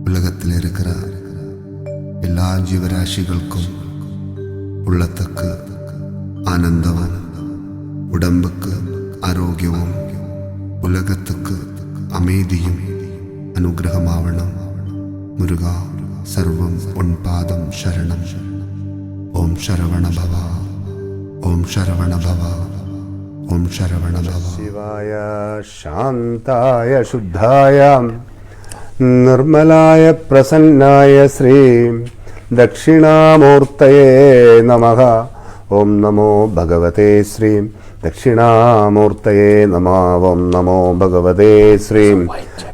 உலகத்தில் இருக்கிற எல்லா ஜீவராசிகளுக்கும் உள்ளத்துக்கு ஆனந்தமும், உடம்புக்கு ஆரோக்கியവും, உலகத்துக்கு அமைதியும் അനുഗ്രഹമാവണം. മുരുക, സർവം ഉൻപാദം ശരണം. ഓം ശരവണ ഭവ, ഓം ശരവണ ഭവ, ഓം ശരവണ ഭവ. ശിവായ ശാന്തായ ശുദ്ധായ നിർമ്മലായ പ്രസന്നായ ശ്രീ ദക്ഷിണാമൂർത്തയേ നമഃ. ഓം നമോ ഭഗവതേ ശ്രീ ദക്ഷിണാമൂർത്തയേ നമഃ. ഓം നമോ ഭഗവതേ ശ്രീ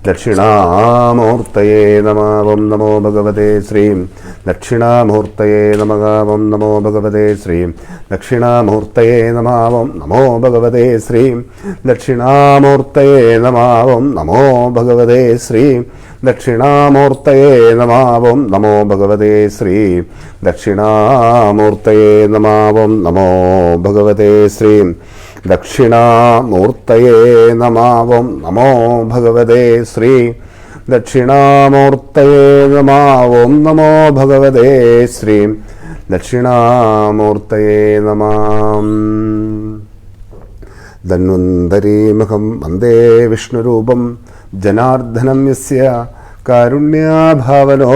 ദക്ഷിണാമൂർത്തയേ നമഃ. ഓം നമോ ഭഗവതേ ശ്രീ ദക്ഷിണാമൂർത്തയേ നമഃ. ഓം നമോ ഭഗവതേ ശ്രീ ദക്ഷിണാമൂർത്തയേ നമഃ. ഓം നമോ ഭഗവതേ ശ്രീ ദക്ഷിണാമൂർത്തയേ നമഃ. ഓം നമോ ഭഗവതേ ശ്രീ ദക്ഷിണാമൂർത്തയേ നമഃ. ഓം നമോ ഭഗവതേ ശ്രീ ദക്ഷിണാമൂർത്തയേ നമഃ. ഓം നമോ ഭഗവതേ ശ്രീ ദക്ഷിണാമൂർത്തയേ നമഃ. ഓം നമോ ഭഗവതേ ശ്രീ ദക്ഷിണാമൂർത്തയേ നമഃ. ഓം നമോ ഭഗവതേ ശ്രീ ദക്ഷിണാമൂർത്തയേ നമഃ. ധന്വന്തരീമഹം വന്ദേ വിഷ്ണുരൂപം ജനാർദ്ദനം യസ്യ കാരുണ്യാഭാവനോ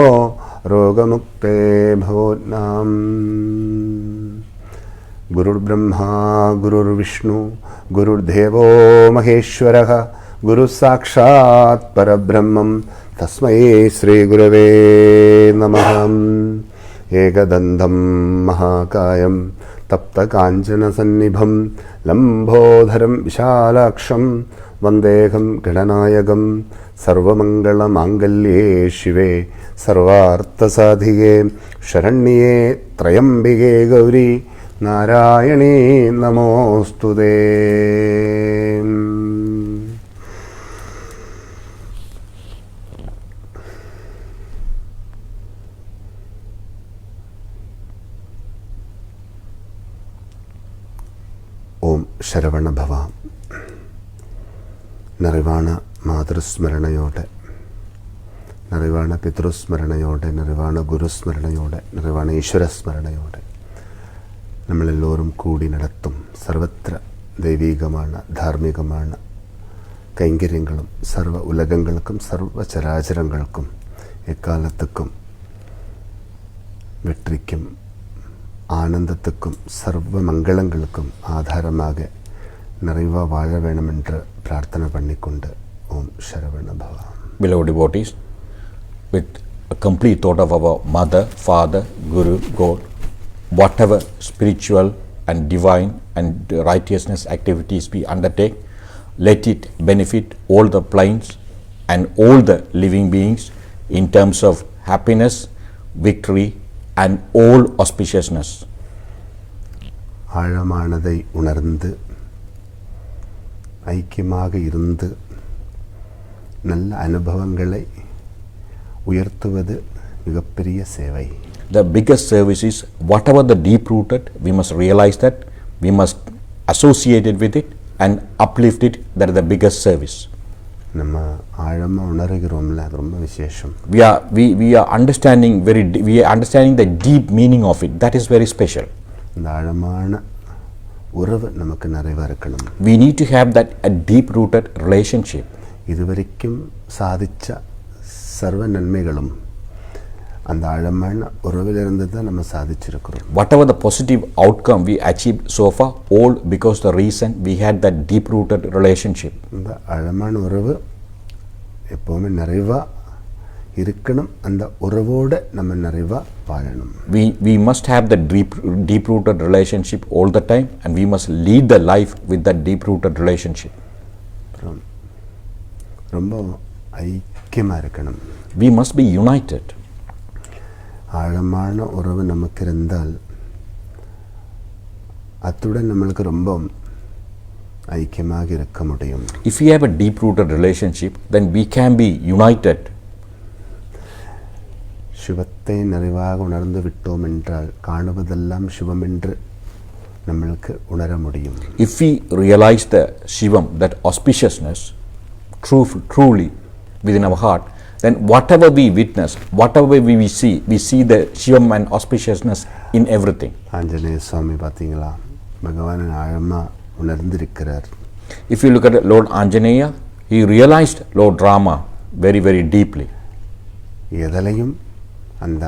രോഗമുക്തേ ഭവോത്നാം. ഗുരുർബ്രഹ്മാ ഗുരുർവിഷ്ണു ഗുരുർദേവോ മഹേശ്വരഃ ഗുരുസാക്ഷാത് പരബ്രഹ്മം തസ്മൈ ശ്രീഗുരവേ നമഃ. ഏകദന്തം മഹാകായം തപ്തകാഞ്ചനസന്നിഭം ലംബോദരം വിശാലാക്ഷം വന്ദേഹം ഗണനായകം. സർവമംഗളമാംഗല്യേ ശിവേ സർവാർത്ഥസാധികേ ശരണ്യേ ത്രയംബികേ ഗൗരി നാരായണീ നമോസ്തുതേ. ഓം ശരവണഭവ. നിറവാണ മാതൃസ്മരണയോടെ, നിറവാണ പിതൃസ്മരണയോടെ, നിറവാണ ഗുരുസ്മരണയോടെ, നിറവാണ ഈശ്വരസ്മരണയോടെ നമ്മളെല്ലാവരും കൂടി നടത്തും സർവത്ര ദൈവീകമാണ്, ധാർമ്മികമാണ് കൈങ്കര്യങ്ങളും സർവ ഉലകങ്ങൾക്കും സർവചരാചരങ്ങൾക്കും എക്കാലത്തുക്കും വെற்றிക്കും ആനന്ദത്തുക്കും സർവമംഗളങ്ങൾക്കും ആധാരമാകെ നിറവ വാഴ വേണമെന്ന് പ്രാർത്ഥന പണിക്കൊണ്ട് ഓം ശരവണ ഭവ. Beloved devotees, with a complete thought of our mother, father, guru, God, whatever spiritual and divine and righteousness activities we undertake, let it benefit all the planes and all the living beings in terms of happiness, victory and all auspiciousness. ஆழமானதை உணர்ந்து ஐக்கியமாக இருந்து நல்ல அனுபவங்களை உயர்த்துவது மிகப்பெரிய சேவை. The biggest service is whatever the deep rooted, we must realize that, we must associate it with it and uplift it. That is the biggest service. நம்ம ஆழமா உணர்கிறோம்ல, அது ரொம்ப விசேஷம். We are understanding the deep meaning of it. That is very special. இந்த ஆழமான உறவு நமக்கு நிறைவா இருக்கணும். We need to have that a deep rooted relationship. இதுவரைக்கும் சாதிச்ச சர்வ நன்மைகளும் அந்த ஆழமான உறவிலிருந்து தான் நம்ம சாதிச்சிருக்கிறோம். Whatever the positive outcome we achieved so far, all because the reason we had that deep rooted relationship. இந்த ஆழமான உறவு எப்பவுமே நிறைவா இருக்கணும். அந்த உறவோட நம்ம நிறைவா வாழணும். We must have the deep rooted relationship all the time, and we must lead the life with that deep rooted relationship. ரொம்ப ஐக்கியமா இருக்கணும். We must be united. ஆழமான உறவு நமக்கு இருந்தால் அத்துடன் நம்மளுக்கு ரொம்ப ஐக்கியமாக இருக்க முடியும். If we have a deep rooted relationship, then we can be united. சிவத்தை நிறைவாக உணர்ந்து விட்டோம் என்றால் காணுவதெல்லாம் சிவம் என்று நம்மளுக்கு உணர முடியும். If we realize the Shivam, that auspiciousness truly within our heart, then whatever we witness, whatever we see the Shivam and auspiciousness in everything. Anjaneya சுவாமி பார்த்தீங்களா, பகவான் ஆழமாக உணர்ந்திருக்கிறார். If you look at Lord Anjaneya, he realized Lord Rama very, very deeply. எதலையும் அந்த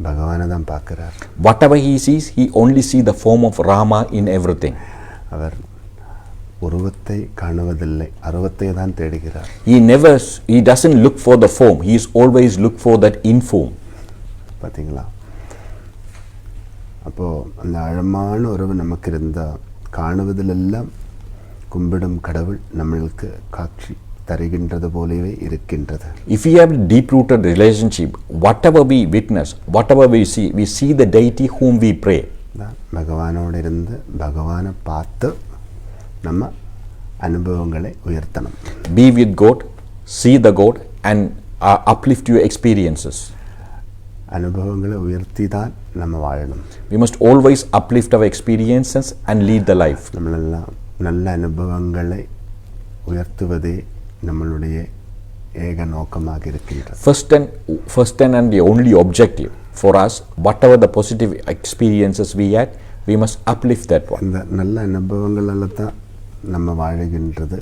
பகவானை தான் பார்க்கிறார். Whatever he sees, he only see the form of Rama in everything. அவர் உருவத்தை காணுவதில்லை, அருவத்தை தான் தேடுகிறார். He doesn't look for the form, he is always look for that in form. பார்த்தீங்களா? அப்போது அந்த ஆழமான உறவு நமக்கு இருந்தால் காணுவதிலெல்லாம் கும்பிடும் கடவுள் நம்மளுக்கு காட்சி தருகின்றது போலவே இருக்கின்றது. If we have a deep-rooted relationship, whatever we witness, whatever we see the deity whom we pray. பகவானோடு இருந்து பகவானை பார்த்து நம்ம அனுபவங்களை உயர்த்தணும். Be with God, see the God and uplift your experiences. அனுபவங்களை உயர்த்தி தான் நம்ம வாழணும். We must always uplift our experiences and lead the life. நம்மளெல்லாம் நல்ல அனுபவங்களை உயர்த்துவதே நம்மளுடைய ஏக நோக்கமாக இருக்கின்றது. First and the only objective for us, whatever the positive experiences we had, we must uplift that one. இந்த நல்ல அனுபவங்களால தான் நம்ம வாழுகின்றது.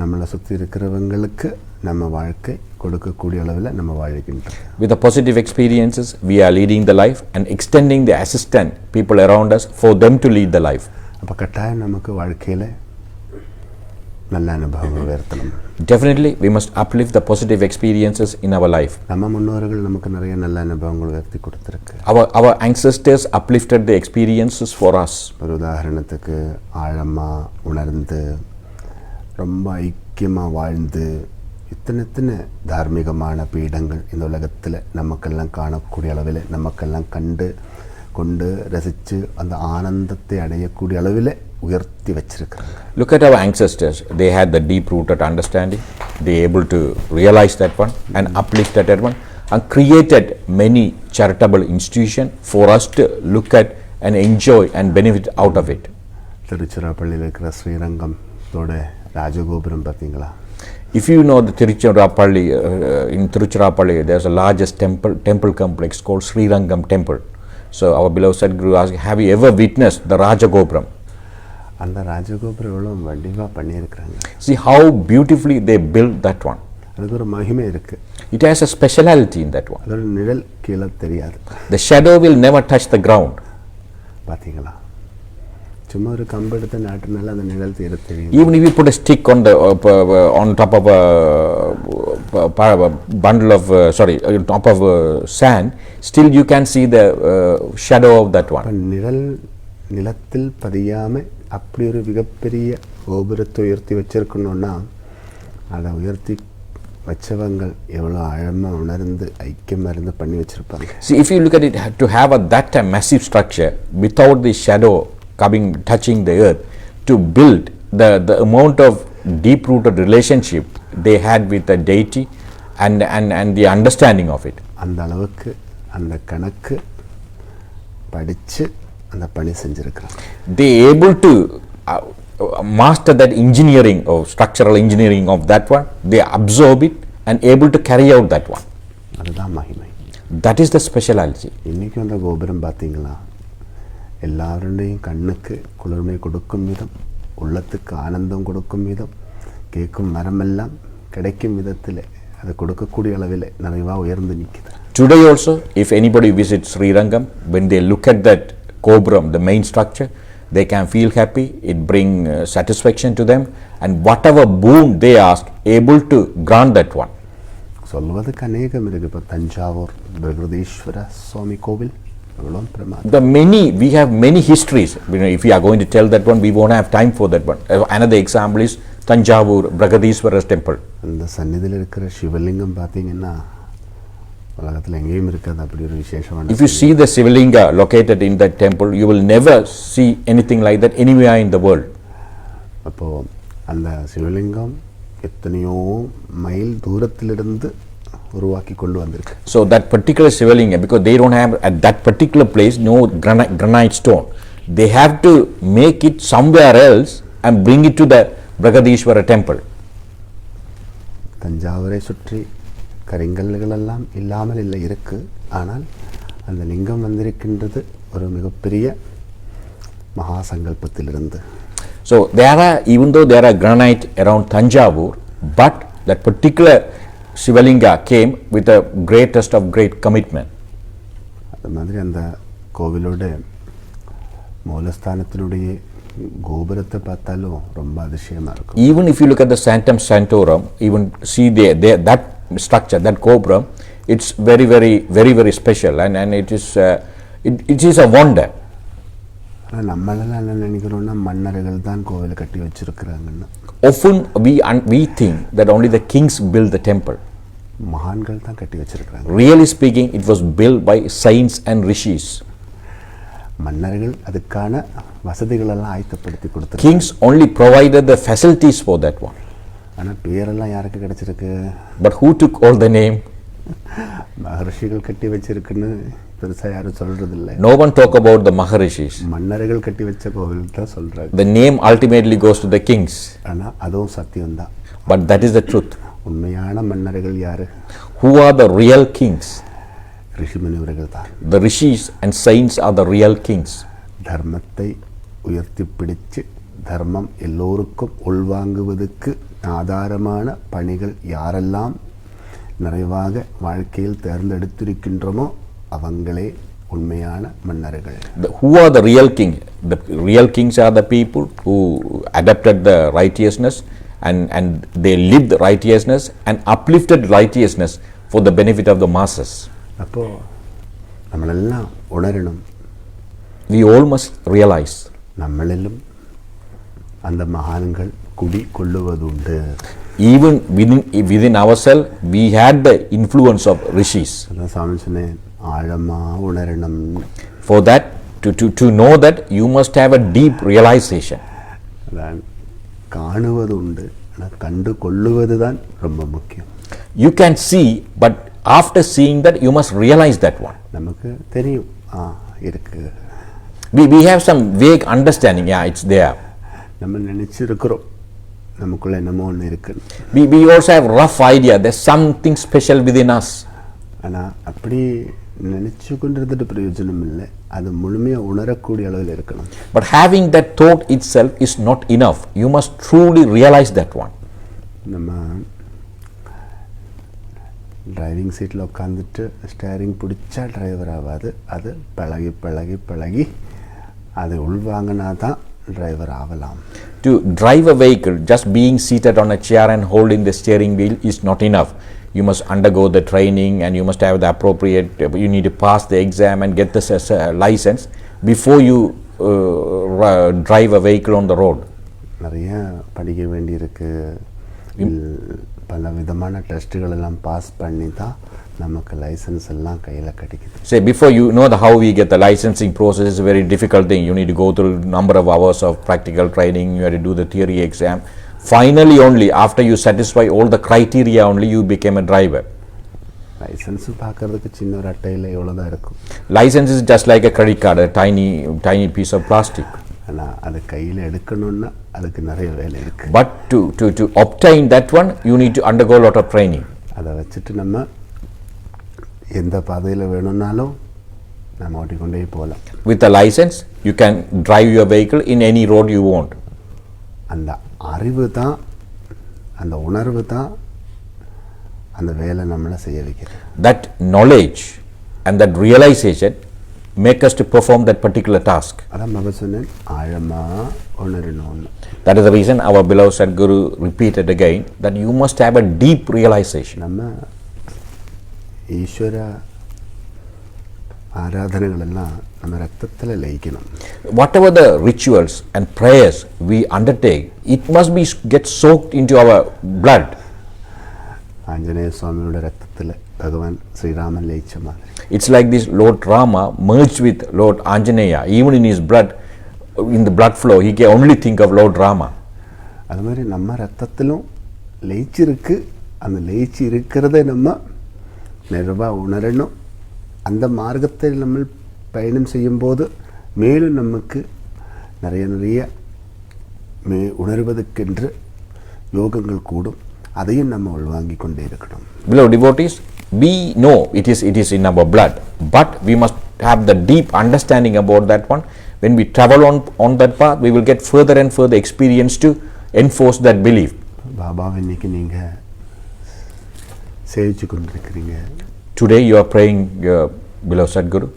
நம்மளை சுற்றி இருக்கிறவங்களுக்கு நம்ம வாழ்க்கை கொடுக்கக்கூடிய அளவில் நம்ம வாழுகின்றது. With the positive experiences, we are leading the life and extending the assistant people around us for them to lead the life. அப்போ கட்டாயம் நமக்கு வாழ்க்கையில் நல்ல அனுபவங்கள் உயர்த்தணும். Definitely, we must uplift the positive experiences in our life. நம்ம முன்னோர்கள் நமக்கு நிறைய நல்ல அனுபவங்கள் உயர்த்தி கொடுத்துருக்கு. Our ancestors uplifted the experiences for us. ஒரு உதாரணத்துக்கு ஆழமாக உணர்ந்து ரொம்ப ஐக்கியமாக வாழ்ந்து இத்தனை தார்மீகமான பீடங்கள் இந்த உலகத்தில் நமக்கெல்லாம் காணக்கூடிய அளவில் நமக்கெல்லாம் கொண்டு ரசித்து அந்த ஆனந்தத்தை அடையக்கூடிய அளவில் உயர்த்தி வச்சிருக்கிறாங்க. Look at our ancestors. They had the deep-rooted understanding. They able to realize that one and uplift that one and created many charitable institutions for us to look at and enjoy and benefit out of it. திருச்சிராப்பள்ளியில் இருக்கிற ஸ்ரீரங்கத்தோட ராஜகோபுரம் பார்த்தீங்களா? If you know the Tiruchirappalli, in Tiruchirappalli, there's a largest temple complex called Srirangam Temple. So our beloved Sadhguru asked, have you ever witnessed the Rajagopuram? அந்த ராஜகோபுரம் எவ்வளோ வடிவாக பண்ணியிருக்கிறாங்க. See how beautifully they built that one. அதுக்கு ஒரு மகிமை இருக்குது. It has a speciality in that one. அதோட நிழல் கீழே தெரியாது. The shadow will never touch the ground. பார்த்தீங்களா? சும்மா ஒரு கம்பு எடுத்து நாட்டினால அந்த நிழல் தெரியும். Even if you put a stick on top of a bundle of top of sand, still you can see the shadow of that one. நிழல் நிலத்தில் பதியாமல் அப்படி ஒரு மிகப்பெரிய கோபுரத்தை உயர்த்தி வச்சிருக்கணும்னா அதை உயர்த்தி வச்சவங்கள் எவ்வளோ ஆழமாக உணர்ந்து ஐக்கியமாக இருந்து பண்ணி வச்சிருப்பாங்க. See, if you look at it, to have that massive structure without the shadow touching the earth, to build the amount of deep-rooted relationship they had with the deity and the understanding of it. அந்த அளவுக்கு அந்த கணக்கு படித்து அந்த பணி செஞ்சிருக்கிறாங்க. They able to master that engineering or structural engineering of that one. They absorb it and able to carry out that one. அதுதான் மகிமை. That is the speciality. இன்றைக்கும் அந்த கோபுரம் பார்த்தீங்களா, எல்லாருடையும் கண்ணுக்கு குளிர்மை கொடுக்கும் விதம், உள்ளத்துக்கு ஆனந்தம் கொடுக்கும் விதம், கேட்கும் மரமெல்லாம் கிடைக்கும் விதத்தில் அது கொடுக்கக்கூடிய அளவில் நிறைவாக உயர்ந்து நிற்குது. Today also, if anybody visits Srirangam, when they look at that Gopuram, the main structure, they can feel happy. It brings satisfaction to them, and whatever boon they ask, able to grant that one. சொல்வதுக்கு அநேகம் இருக்கு. இப்போ தஞ்சாவூர் பிரகதீஸ்வர சுவாமி கோவில் எவ்வளோ பிரமாதம். We have many histories. If we are going to tell that one, we won't have time for that one. Another example is Tanjavur Bragadishwara's temple. அந்த சந்நிதியில் இருக்கிற சிவலிங்கம் பார்த்தீங்கன்னா உலகத்தில் எங்கேயும் இருக்காது அப்படி ஒரு விசேஷமான. If you see the Sivalinga located in that temple, you will never see anything like that anywhere in the world. அப்போது அந்த சிவலிங்கம் எத்தனையோ மைல் தூரத்திலிருந்து உருவாக்கி கொண்டு வந்திருக்கு. So that particular Sivalinga, because they don't have at that particular place no granite stone, they have to make it somewhere else and bring it to the Bragadishwara temple. தஞ்சாவூரை சுற்றி கரிங்கல்களெல்லாம் இல்லாமல் இல்லை இருக்கு. ஆனால் அந்த லிங்கம் வந்திருக்கின்றது ஒரு மிகப்பெரிய மகா சங்கல்பத்திலிருந்து. So there are, even though there are granite around Tanjavur, but that particular Shivalinga came with a greatest of great commitment. அது மாதிரி அந்த கோவிலோட மூலஸ்தானத்தினுடைய கோபுரத்தை பார்த்தாலும் ரொம்ப அதிசயமாக இருக்கும். Even if you look at the Sanctum Sanctorum, even see there that structure, that gopuram, it's very, very, very, very special, and it is a wonder. ஆனால் நம்மளெல்லாம் என்ன நினைக்கிறோம்னா மன்னர்கள் தான் கோவிலை கட்டி வச்சிருக்கிறாங்கன்னு. Often we think that only the kings build the temple. மகான்கள் தான் கட்டி வச்சிருக்கிறாங்க. Really speaking, it was built by saints and rishis. மன்னர்கள் அதுக்கான வசதிகளெல்லாம் ஆயத்தப்படுத்தி கொடுத்தாங்க. Kings only provided the facilities for that one. ஆனால் பேரெல்லாம் யாருக்கு கிடைச்சிருக்கு? But who took all the name? மகர்ஷிகள் கட்டி வச்சிருக்குன்னு பெருசாக யாரும் சொல்றது இல்லை. No one talk about the Maharishis. மன்னர்கள் கட்டி வச்ச கோவில் தான் சொல்றாங்க. The name ultimately goes to the kings. ஆனால் அதுவும் சத்தியம்தான். But that is the truth. உண்மையான மன்னர்கள் யாரு? Who are the real kings? ரிஷிமுனிவர்கள் தான். The rishis and saints are the real kings. தர்மத்தை உயர்த்தி பிடிச்சு தர்மம் எல்லோருக்கும் உள்வாங்குவதற்கு ஆதாரமான பணிகள் யாரெல்லாம் நிறைவாக வாழ்க்கையில் தேர்ந்தெடுத்திருக்கின்றோமோ அவங்களே உண்மையான மன்னர்கள். Who are the real king? The real kings are the people who adapted the righteousness and they lived righteousness and uplifted righteousness for the benefit of the masses. அப்போ நம்மளெல்லாம் உணரணும். We all must realize. நம்மளிலும் அந்த மகான்கள் குடி கொள்ளுவதுண்டு. Even within ourselves, we had the influence of rishis. அதான் சாமி சொன்னேன், ஆழமா உணரணும். For that, to know that, you must have a deep realization. அதான் காணுவது உண்டு, ஆனால் கண்டு கொள்ளுவது தான் ரொம்ப முக்கியம். You can see, but after seeing that, you must realize that one. நமக்கு தெரியும், இருக்கு. We have some vague understanding, yeah, it's there. நம்ம நினைச்சிருக்கிறோம் நமக்குள்ள என்னமோ ஒன்று இருக்கு. We also have rough idea, there's something special within us. ஆனால் அப்படி நினைச்சு கொண்டிருந்துட்டு பிரயோஜனம் இல்லை, அது முழுமையாக உணரக்கூடிய அளவில் இருக்கணும். But having that thought itself is not enough. You must truly realize that one. நம்ம டிரைவிங் சீட்டில் உட்காந்துட்டு ஸ்டேரிங் பிடிச்சா டிரைவர் ஆகாது, அது பழகி பழகி பழகி அதை உள்வாங்கினா தான் டிரைவர் ஆகலாம். To drive a vehicle, just being seated on a chair and holding the steering wheel is not enough. You must undergo the training and you must have the appropriate, you need to pass the exam and get the license before you drive a vehicle on the road. நிறைய படிக்க வேண்டியிருக்கு, பல விதமான டெஸ்ட்டுகள் எல்லாம் pass பண்ணி தான் நமக்கு licence எல்லாம் கையில் கிடைக்குது. Say before you know how we get the licensing process is a very difficult thing. You need to go through number of hours of practical training, you have to do the theory exam. Finally only after you satisfy all the criteria only you became a driver. Licence பார்க்கறதுக்கு சின்ன ஒரு அட்டையில் எவ்வளோதான் இருக்கும். License is just like a credit card, a tiny piece of plastic. ஆனால் அது கையில் எடுக்கணும்னா அதுக்கு நிறைய வேலை இருக்கு. But to obtain that one you need to undergo a lot of training. அதை வச்சுட்டு நம்ம எந்த பாதையில் வேணும்னாலும் நம்ம ஓட்டிக்கொண்டே போகலாம். With a license you can drive your vehicle in any road you want. அந்த அறிவு தான், அந்த உணர்வு தான் அந்த வேலை நம்மளை செய்ய வைக்கிறது. That knowledge and that realization make us to perform that particular task. அதான் மக சொன்னேன், ஆழமா உணரணும். That is the reason our beloved Sadguru repeated again that you must have a deep realization. நம்ம ஈஸ்வர ஆராதனைகள் எல்லாம் நம்ம ரத்தத்தில் லயிக்கணும். Whatever the rituals and prayers we undertake, it must be get soaked into our blood. Anjaneya சுவாமியோட ரத்தத்தில் பகவான் ஸ்ரீராமன் லயிச்ச மாதிரி. It's like this Lord Rama merged with Lord Anjaneya. Even in his blood, in the blood flow, he can only think of Lord Rama. அது மாதிரி நம்ம ரத்தத்திலும் லயிச்சிருக்கு. அந்த லயிச்சு இருக்கிறத நம்ம நிறைவாக உணரணும். அந்த மார்க்கத்தில் நம்ம பயணம் செய்யும்போது மேலும் நமக்கு நிறைய உணர்வதற்கென்று யோகங்கள் கூடும். அதையும் நம்ம உள்வாங்கி கொண்டே இருக்கணும். Beloved devotees, we know it is in our blood, but we must have the deep understanding about that one. When we travel on that path, we will get further and further experience to enforce that belief. பாபாவை இன்னைக்கு நீங்கள் சேவிச்சு கொண்டிருக்கிறீங்க. Today you are praying your beloved Sadguru.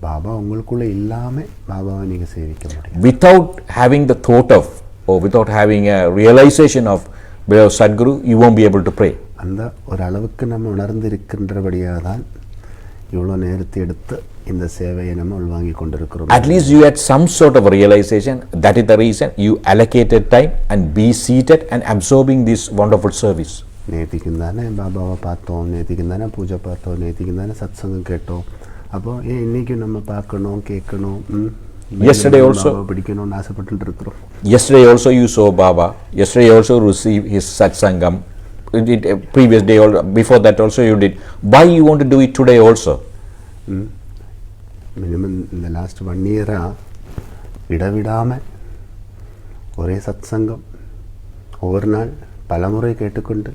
Baba உங்களுக்குள்ளே இல்லாமல் பாபாவை நீங்கள் சேவிக்க முடியும். Without having the thought of, or without having a realization of beloved Sadguru, you won't be able to pray. அந்த ஒரு அளவுக்கு நம்ம உணர்ந்து இருக்கின்றபடியாக தான் இவ்வளோ நேரத்தை எடுத்து இந்த சேவையை நம்ம உள்வாங்கி கொண்டிருக்கிறோம். At least you had some sort of a realization. That is the reason you allocated time and be seated and absorbing this wonderful service. நேத்திக்கும் தானே பாபாவை பார்த்தோம், நேத்திக்கும் தானே பூஜை பார்த்தோம், நேத்திக்கும் தானே சத்சங்கம் கேட்டோம். அப்போ இன்னைக்கும் நம்ம பார்க்கணும், கேட்கணும், Yesterday also பிடிக்கணும்னு ஆசைப்பட்டு இருக்கிறோம். Yesterday also you saw Baba. Yesterday also received his satsangam. Previous day, before that also you did. Why you want to do it today also? Minimum இந்த லாஸ்ட் 1 இயராக இடவிடாமல் ஒரே சத்சங்கம் ஒவ்வொரு நாள் பலமுறை கேட்டுக்கொண்டு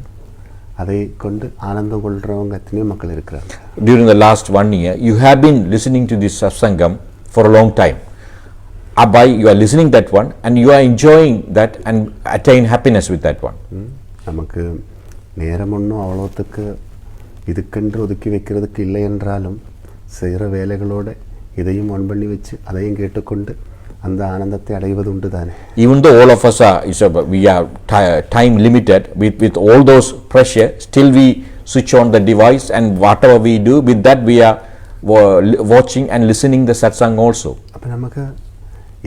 அதை கொண்டு ஆனந்தம் கொள்கிறவங்க எத்தனையோ மக்கள் இருக்கிறாங்க. During the last 1 year, you have been listening to this satsangam for a long time. By you are listening that one and you are enjoying that and attain happiness with that one. நமக்கு நேரம் ஒன்றும் அவ்வளோத்துக்கு இதுக்கென்று ஒதுக்கி வைக்கிறதுக்கு இல்லை என்றாலும் செய்கிற வேலைகளோடு இதையும் one பண்ணி வச்சு அதையும் கேட்டுக்கொண்டு அந்த ஆனந்தத்தை அடைவது உண்டு தானே. Even though all of us we are time limited with all those pressure, still we switch on the device and whatever we do with that we are watching and listening the satsang also. அப்போ நமக்கு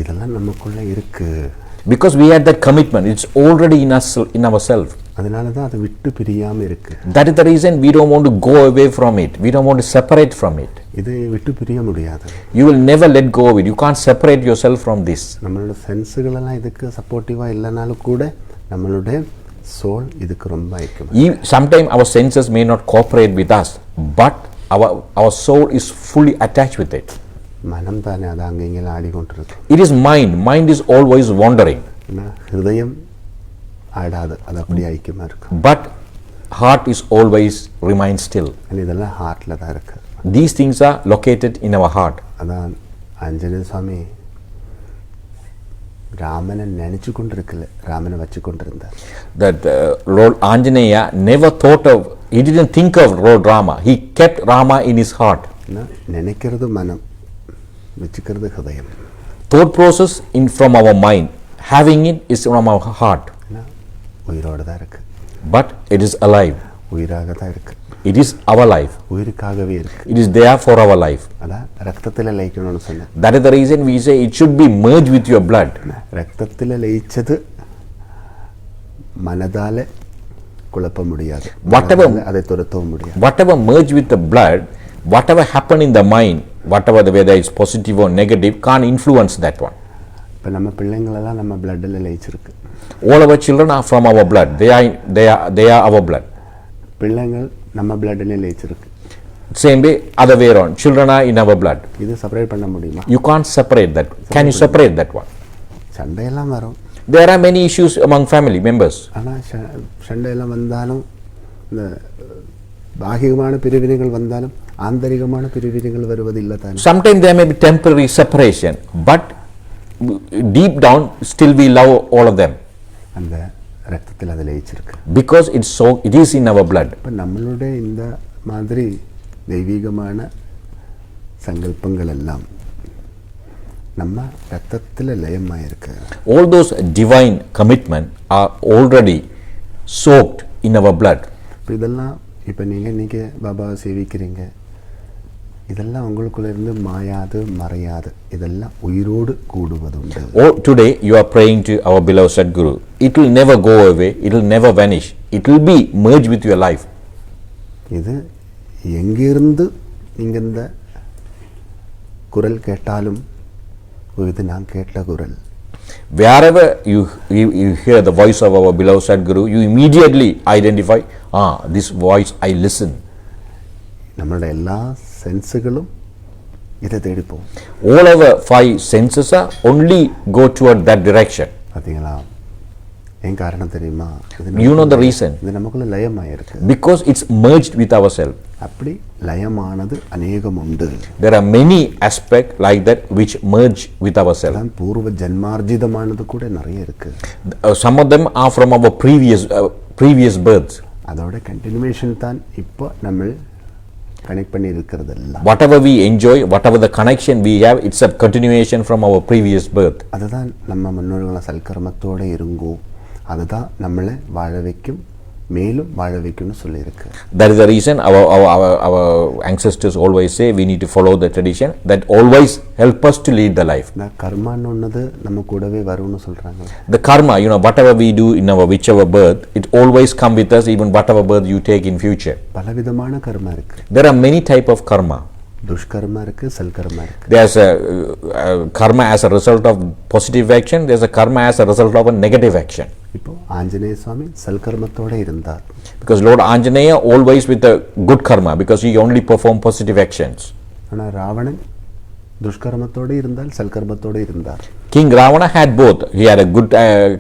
இதெல்லாம் நமக்குள்ளே இருக்குது. Because we had that commitment, it's already in us, in ourselves. அதனால தான் அதை விட்டு பிரியாமல் இருக்குது. That is the reason we don't want to go away from it. We don't want to separate from it. இதை விட்டு பிரிய முடியாது. You will never let go of it. You can't separate yourself from this. நம்மளோட சென்ஸுகளெல்லாம் இதுக்கு சப்போர்ட்டிவாக இல்லைனாலும் கூட நம்மளுடைய சோல் இதுக்கு ரொம்ப ஐக்கியம். Sometimes our senses may not cooperate with us, but our soul is fully attached with it. மனம் தானே அது அங்கே இங்கெல்லாம் ஆடிக்கொண்டிருக்கு. It is mind. Mind is always wandering. ஹிருதயம் ஆடாது, அது அப்படியே ஐக்கியமாக இருக்கு. But heart is always remains still. இதெல்லாம் ஹார்ட்டில் தான் இருக்கு. These things are located in our heart. அதான் ஆஞ்சநேய சுவாமி ராமனை நினைச்சு கொண்டு இருக்கல, ராமனை வச்சு கொண்டிருந்தார். That Lord Anjaneya never thought of, he didn't think of Lord Rama. He kept Rama in his heart. நினைக்கிறது மனம், வச்சுக்கிறது ஹிருதயம். Thought process from our mind, having it is from our heart. உயிரோடு தான் இருக்கு. But it is alive. உயிராக தான் இருக்கு. It is our life. உயிருக்காகவே இருக்கு. It is there for our life. அதான் ரத்தத்தில் லயிக்கணும்னு சொன்னேன். That is the reason we say it should be merged with your blood. ரத்தத்தில் லயிச்சது மனதால குழப்ப முடியாது. அதை துரத்தவும் முடியாது. Whatever merge with the blood, whatever happen in the mind, whatever the whether it's positive or negative, can't influence that one. இப்போ நம்ம பிள்ளைங்களெல்லாம் நம்ம பிளட்டில் லயிச்சிருக்கு. All our children are from our blood. They are our blood. பிள்ளைங்கள் நம்ம பிளட்டில் லயிச்சிருக்கு. Same way, other way around. Children are in our blood. இது separate பண்ண முடியுமா? You can't separate that. Can you separate that one? சண்டையெல்லாம் வரும். There are many issues among family members. ஆனால் சண்டையெல்லாம் வந்தாலும் இந்த பாகிகமான பிரிவினைகள் வந்தாலும் ஆந்தரிகமான பிரிவினைகள் வருவதில்லை தானே. Sometimes there may be temporary separation, but deep down still we love all of them. அந்த ரத்தத்தில் அது லயிச்சிருக்கு. Because it is in our blood. இப்போ நம்மளுடைய இந்த மாதிரி தெய்வீகமான சங்கல்பங்கள் எல்லாம் நம்ம ரத்தத்தில் லயமாயிருக்கு. All those divine commitment are already soaked in our blood. இப்போ இதெல்லாம் இப்போ நீங்கள் இன்றைக்கி பாபாவை சேவிக்கிறீங்க, இதெல்லாம் உங்களுக்குள்ள இருந்து மாயாது மறையாது, இதெல்லாம் உயிரோடு கூடுவதுண்டு. Today you are praying to our beloved Sadguru. It will never go away. It will never vanish. It will be merged with your life. இது எங்கிருந்து நீங்கள் இந்த குரல் கேட்டாலும் இது நான் கேட்ட குரல். Wherever you hear the voice of our beloved Sadguru, you immediately identify, this voice I listen. நம்மளோட எல்லா சென்ஸுகளும் இதை தேடிப்போம். All our 5 senses are only go toward that direction. பார்த்தீங்களா, ஏன் காரணம் தெரியுமா? You know the reason? இது நமக்குள்ள லயமாயிருக்கு. Because it's merged with ourselves. அப்படி லயமானது அநேகம் உண்டு. There are many aspects like that which merge with ourselves. அதான் பூர்வ ஜன்மார்ஜிதமானது கூட நிறைய இருக்கு. Some of them are from our previous births. அதோட கண்டினியூவேஷன் தான் இப்போ நம்ம கனெக்ட் பண்ணி இருக்கிறதெல்லாம். Whatever we enjoy, whatever the connection we have, it's a continuation from our previous birth. அதுதான் நம்ம முன்னோர்கள சல்கர்மத்தோட இருங்கோ, அதுதான் நம்மளை வாழ வைக்கும், மேலும் வாழ வைக்கும்னு சொல்லியிருக்கு. That is the reason our ancestors always say we need to follow the tradition that always help us to lead the life. நான் கர்மான்னு ஒன்னது நம்ம கூடவே வரும்னு சொல்றாங்க. The karma, whatever we do in our whichever birth, it always come with us, even whatever birth you take in future. பலவிதமான கர்மா இருக்கு. There are many type of karma. துஷ்கர்மா இருக்கு, சல்கர்மா இருக்கு. There's a karma as a result of positive action, there's a karma as a result of a negative action. இப்போ ஆஞ்சநேய சுவாமி சல்கர்மத்தோட இருந்தார். Because Lord Anjaneya always with a good karma, because he only performed positive actions. ஆனா ராவணன் துஷ்கர்மத்தோட இருந்தால் சல்கர்மத்தோட இருந்தார். King Ravana had both. He had a good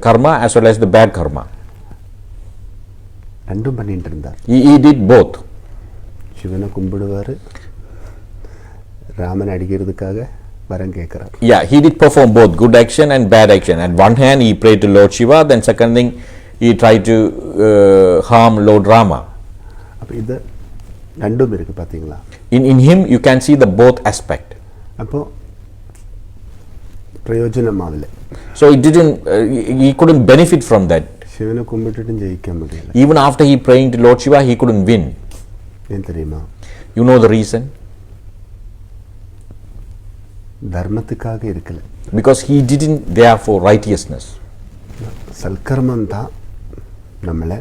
karma as well as the bad karma. ரெண்டும் பண்ணிட்டு இருந்தார். He did both. சிவனை கும்பிடுவாரு, ராமன் அடிக்கிறதுக்காக வரம் கேட்கிறார். Yeah, he did perform both good action and bad action. At one hand he prayed to Lord Shiva, then second thing he tried to harm Lord Rama. அப்ப இது ரெண்டும் இருக்கு பாத்தீங்களா? In him you can see the both aspect. அப்போ பிரயோஜனமாவல. So he couldn't benefit from that. சிவனை கும்பிட்டுட்டு ஜெயிக்க முடியல. Even after he praying to Lord Shiva, he couldn't win. ஏன் தெரியுமா? You know the reason? தர்மத்துக்காக இருக்கல. Because he didn't there for righteousness. சல்கர்மம் தான் நம்மளை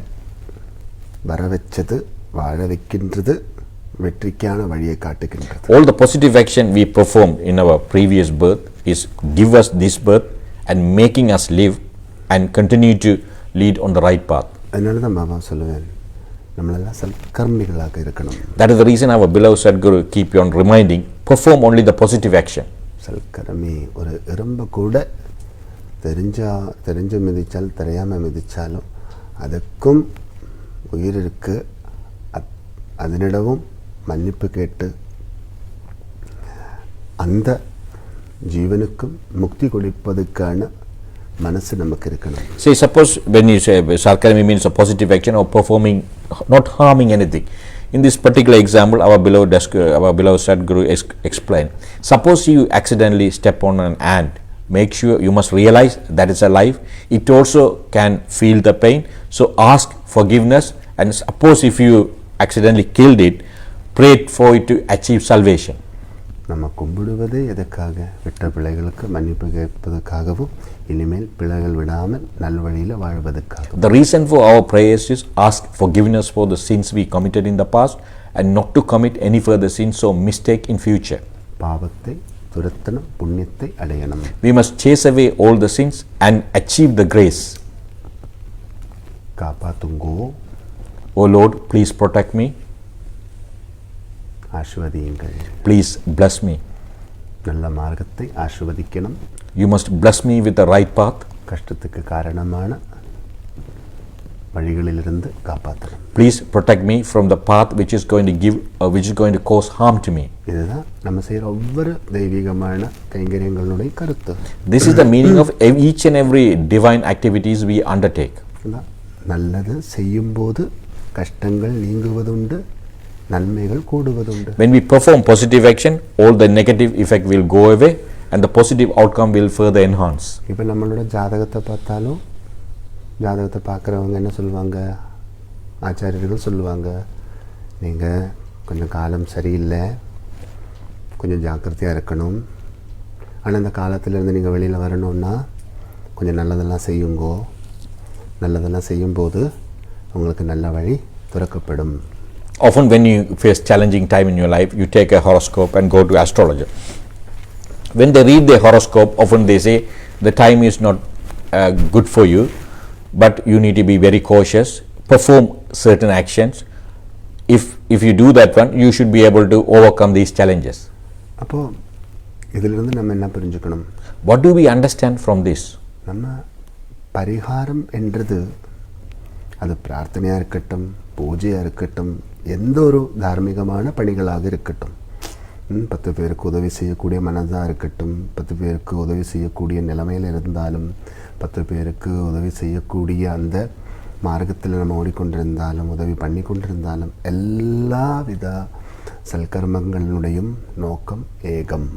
வர வச்சது, வாழ வைக்கின்றது, வெற்றிக்கான வழியை காட்டுகின்றது. All the positive action we performed in our previous birth is give us this birth and making us live and continue to lead on the right path. அதனால தான் பாபா சொல்லுவேன், நம்மளெல்லாம் சல்கர்மிகளாக இருக்கணும். That is the reason our beloved Sadguru keep on reminding, perform only the positive action. சல்கர்மி ஒரு எறும்பு கூட தெரிஞ்சு மிதிச்சாலும் தெரியாமல் மிதிச்சாலும் அதுக்கும் உயிர் இருக்கு, அதனிடவும் மன்னிப்பு கேட்டு அந்த ஜீவனுக்கும் முக்தி கொடுப்பதற்கான மனசு நமக்கு இருக்கணும். Say suppose when you say Sarkarmi means a positive action or performing, not harming anything. In this particular example, our beloved Sadguru explained. Suppose you accidentally step on an ant, make sure you must realize that it's alive. It also can feel the pain. So ask forgiveness, and suppose if you accidentally killed it, pray for it to achieve salvation. நம்ம கும்பிடுவதே எதற்காக? விட்ட பிள்ளைகளுக்கு மன்னிப்பு கேட்பதற்காகவும் இனிமேல் பிள்ளைகள் விடாமல் நல்வழியில் வாழ்வதற்காக. The reason for our prayers is ask forgiveness for the sins we committed in the past and not to commit any further sins or mistake in future. பாவத்தை துரத்தணும், புண்ணியத்தை அடையணும். We must chase away all the sins and achieve the grace. காப்பாத்துங்கோ. O Lord, please protect me. ஆசீர்வதியுங்கள். Please bless me. நல்ல மார்க்கத்தை ஆசீர்வதிக்கணும். You must bless me with the right path. கஷ்டத்துக்கு காரணமான வழிகளிலிருந்து காப்பாற்றணும். Please protect me from the path which is going to cause harm to me. இதுதான் நம்ம செய்கிற ஒவ்வொரு தெய்வீகமான கைங்கரியங்களுடைய கருத்து. This is the meaning of each and every divine activities we undertake. நல்லது செய்யும்போது கஷ்டங்கள் நீங்குவதுண்டு, நன்மைகள் கூடுவதுண்டு. When we perform positive action, all the negative effect will go away and the positive outcome will further enhance. இப்போ நம்மளோட ஜாதகத்தை பார்த்தாலும், ஜாதகத்தை பார்க்குறவங்க என்ன சொல்லுவாங்க, ஆச்சாரியர்கள் சொல்லுவாங்க, நீங்கள் கொஞ்சம் காலம் சரியில்லை, கொஞ்சம் ஜாக்கிரதையாக இருக்கணும், ஆனால் இந்த காலத்திலேருந்து நீங்கள் வெளியில் வரணுன்னா கொஞ்சம் நல்லதெல்லாம் செய்யுங்கோ, நல்லதெல்லாம் செய்யும்போது உங்களுக்கு நல்ல வழி திறக்கப்படும். Often when you face challenging time in your life, you take a horoscope and go to astrologer. When they read the horoscope, often they say the time is not good for you, but you need to be very cautious, perform certain actions. If you do that one, you should be able to overcome these challenges. அப்போ இதிலிருந்து நம்ம என்ன புரிஞ்சுக்கணும்? What do we understand from this? நம்ம பரிகாரம் என்றது அது பிரார்த்தனையாக இருக்கட்டும், பூஜையாக இருக்கட்டும், எந்த ஒரு தார்மீகமான பணிகளாக இருக்கட்டும், 10 பேருக்கு உதவி செய்யக்கூடிய மனதாக இருக்கட்டும், 10 பேருக்கு உதவி செய்யக்கூடிய நிலைமையில் இருந்தாலும், 10 பேருக்கு உதவி செய்யக்கூடிய அந்த மார்க்கத்தில் நம்ம ஓடிக்கொண்டிருந்தாலும், உதவி பண்ணி கொண்டிருந்தாலும், எல்லா வித சல்கர்மங்களுடையும் நோக்கம் ஏகம்.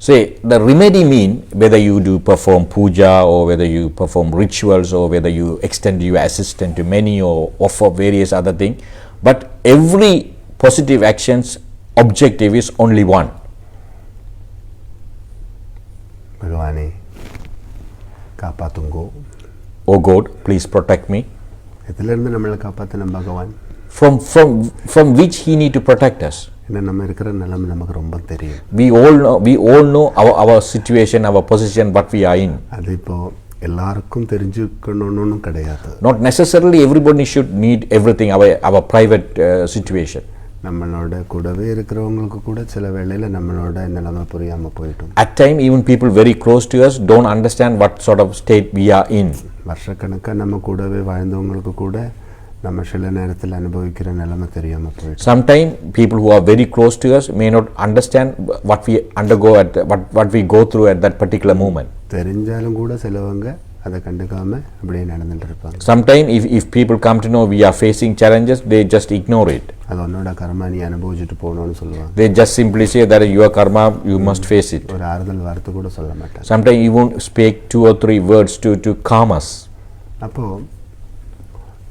Say, the remedy mean whether you do perform puja or whether you perform rituals or whether you extend your assistance to many or offer various other things, but every positive action's objective is only one. பகவானே காப்பாத்துங்கோ. Oh God, please protect me. இதிலிருந்து நம்மளை காப்பாற்றின பகவான். From which he need to protect us? ஏன்னா நம்ம இருக்கிற நிலைமை நமக்கு ரொம்ப தெரியும். We all know our situation, our position, what we are in. அது இப்போ எல்லாருக்கும் தெரிஞ்சுக்கணும்னு கிடையாது. Not necessarily everybody should need everything, our private situation. நம்மளோட கூடவே இருக்கிறவங்களுக்கு கூட சில வேளையில் நம்மளோட நிலைமை புரியாமல் போயிட்டோம். At time even people very close to us don't understand what sort of state we are in. வருஷக்கணக்காக நம்ம கூடவே வாழ்ந்தவங்களுக்கு கூட நம்ம சில நேரத்தில் அனுபவிக்கிற நிலைமை தெரியாமல் போயிடும். Sometimes people who are very close to us may not understand what we undergo what we go through at that particular moment. தெரிஞ்சாலும் கூட சிலவங்க அதை கண்டுக்காம அப்படியே நடந்துட்டு இருப்பாங்க. Sometimes if people come to know we are facing challenges, they just ignore it. அது உன்னோட கர்மா, நீ அனுபவிச்சுட்டு போகணும்னு சொல்லுவாங்க. They just simply say that your karma, you must face it. ஒரு ஆறுதல் வார்த்தை கூட சொல்ல மாட்டாங்க. Sometimes you won't speak 2 or 3 words to calm us. அப்போ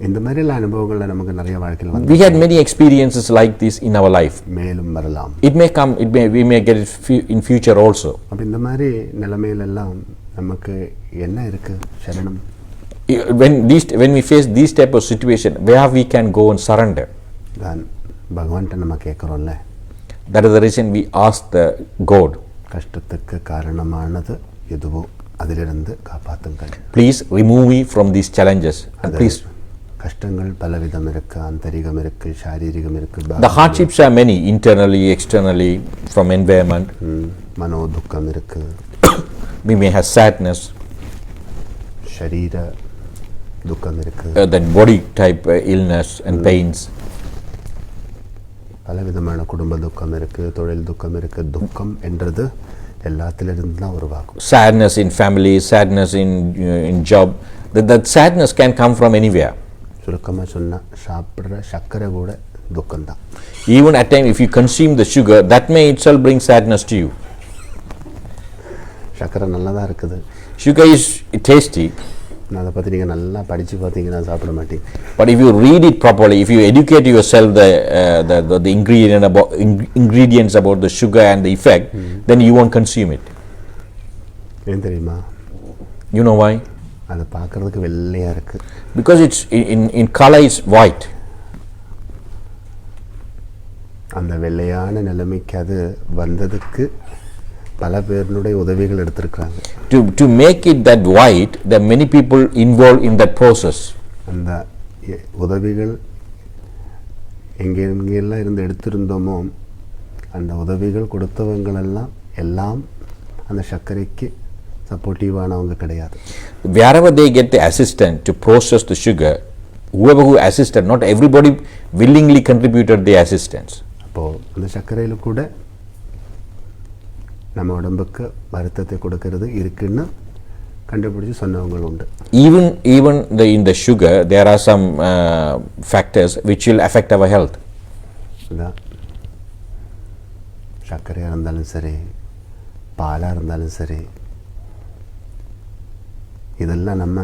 இந்த மாதிரி அனுபவங்கள்ல நமக்கு நிறைய வாழ்க்கையில் வந்து We had many experiences like this in our life. மேலும் வரலாம். It may come, we may get it in future also. அப்ப இந்த மாதிரி நிலைமையிலெல்லாம் நமக்கு என்ன இருக்கு சரணம்? When we face these type of situation, where we can go and surrender. தான் பகவான்கிட்ட நம்ம கேட்குறோம்ல. That is the reason we ask the God. கஷ்டத்துக்கு காரணமானது எதுவோ அதிலிருந்து காப்பாத்துங்கள். Please remove me from these challenges. And please. கஷ்டங்கள் பலவிதம் இருக்கு, ஆந்தரிகம் இருக்கு, சாரீரிகம் இருக்கு. The hardships are many, internally, externally, from environment. மனோ துக்கம் இருக்கு. We may have sadness. சரீர துக்கம் இருக்கு. Then body type illness and pains. பலவிதமான குடும்ப துக்கம் இருக்கு, தொழில் துக்கம் இருக்கு. துக்கம் என்றது எல்லாத்திலிருந்து தான் உருவாகும். Sadness in family, sadness in job. That sadness can come from anywhere. சுருக்கமாக சொன்னால் சாப்பிட்ற சர்க்கரை கூட துக்கம்தான். Even at time if you consume the sugar, that may itself bring sadness to you. சர்க்கரை நல்லா தான் இருக்குது. Sugar is tasty. அதை பற்றி நீங்கள் நல்லா படித்து பார்த்தீங்கன்னா சாப்பிட மாட்டீங்க. But if you read it properly, if you educate yourself the ingredients about the sugar and the effect, then you won't consume it. ஏன் தெரியுமா? You know why? அதை பார்க்கறதுக்கு வெள்ளையாக இருக்குது. Because it's in color is white. அந்த வெள்ளையான நிலைமைக்கு அது வந்ததுக்கு பல பேருடைய உதவிகள் எடுத்திருக்காங்க. To make it that white, there are many people involved in that process. அந்த உதவிகள் எங்கெல்லாம் இருந்து எடுத்திருந்தோமோ அந்த உதவிகள் கொடுத்தவங்களெல்லாம் எல்லாம் அந்த சர்க்கரைக்கு சப்போர்ட்டிவானவங்க கிடையாது. Wherever they get the assistant to process the sugar, whoever who assisted, not everybody willingly contributed the assistance. அப்போது அந்த சர்க்கரையில் கூட நம்ம உடம்புக்கு வருத்தத்தை கொடுக்கறது இருக்குன்னு கண்டுபிடிச்சு சொன்னவங்க உண்டு. Even in the sugar, there are some factors which will affect our health. சர்க்கரையாக இருந்தாலும் சரி, பாலாக இருந்தாலும் சரி, இதெல்லாம் நம்ம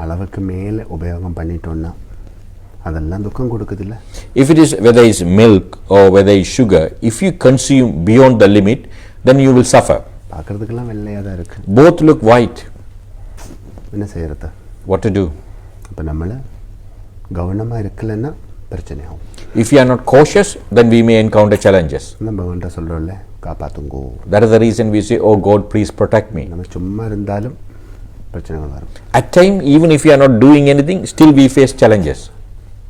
அளவுக்கு மேலே உபயோகம் பண்ணிட்டோம்னா அதெல்லாம் துக்கம் கொடுக்குதில்ல. If it is whether it's milk or whether it's sugar, if you consume beyond the limit, then you will suffer. பார்க்கறதுக்கெல்லாம் வெள்ளையாக தான் இருக்கு. Both look white. என்ன செய்யறது? What to do? இப்போ நம்மளை கவனமாக இருக்கலைன்னா பிரச்சனை ஆகும். If you are not cautious, then we may encounter challenges. நம்ம பகவான்கிட்ட சொல்கிறோம்ல, காப்பாத்துங்கோ. That is the reason we say, oh God, please protect me. நம்ம சும்மா இருந்தாலும் பிரச்சனைகள் வரும். At time, even if you are not doing anything, still we face challenges.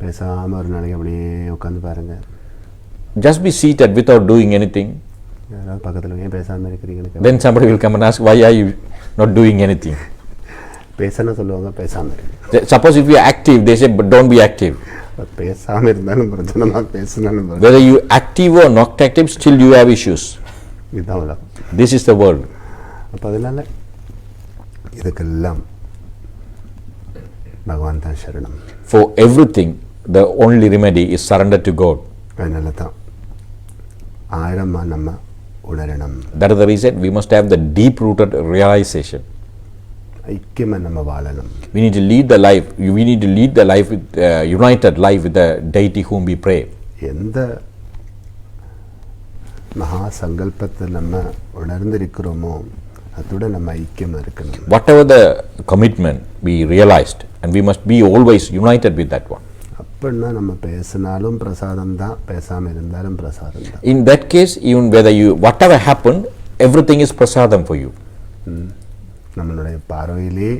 பேசாமல் ஒரு நாளைக்கு அப்படியே உட்காந்து பாருங்க. Just be seated without doing anything. யாராவது பக்கத்தில் ஏன் பேசாமல் இருக்கிறீங்கன்னு. Then somebody will come and ask, why are you not doing anything. பேசணும் சொல்லுவாங்க, பேசாமல் இருக்கு. Suppose if you are active, they say, but don't be active. பேசாமல் இருந்தாலும் பிரச்சனை தான், பேசினாலும் பிரச்சனை. Whether you active or not active, still you have issues. இதுதான் உலகம். This is the world. அப்போ அதனால இதுக்கெல்லாம் பகவான் தான் சரணம். For everything, the only remedy is surrender to God. அதனால தான் ஆழமாக நம்ம உணரணும். That is the reason we must have the deep-rooted realization. ஐக்கியமாக நம்ம வாழணும். We need to lead the life. We need to lead the life with united life with the deity whom we pray. எந்த மகா சங்கல்பத்தை நம்ம உணர்ந்திருக்கிறோமோ அதோட நம்ம ஐக்கியமாக இருக்கணும். Whatever the commitment we realized, and we must be always united with that one. அப்படின்னா நம்ம பேசினாலும் பிரசாதம் தான், பேசாமல் இருந்தாலும் பிரசாதம் தான். In that case, even whether you whatever happened, everything is prasadam for you. நம்மளுடைய பார்வையிலே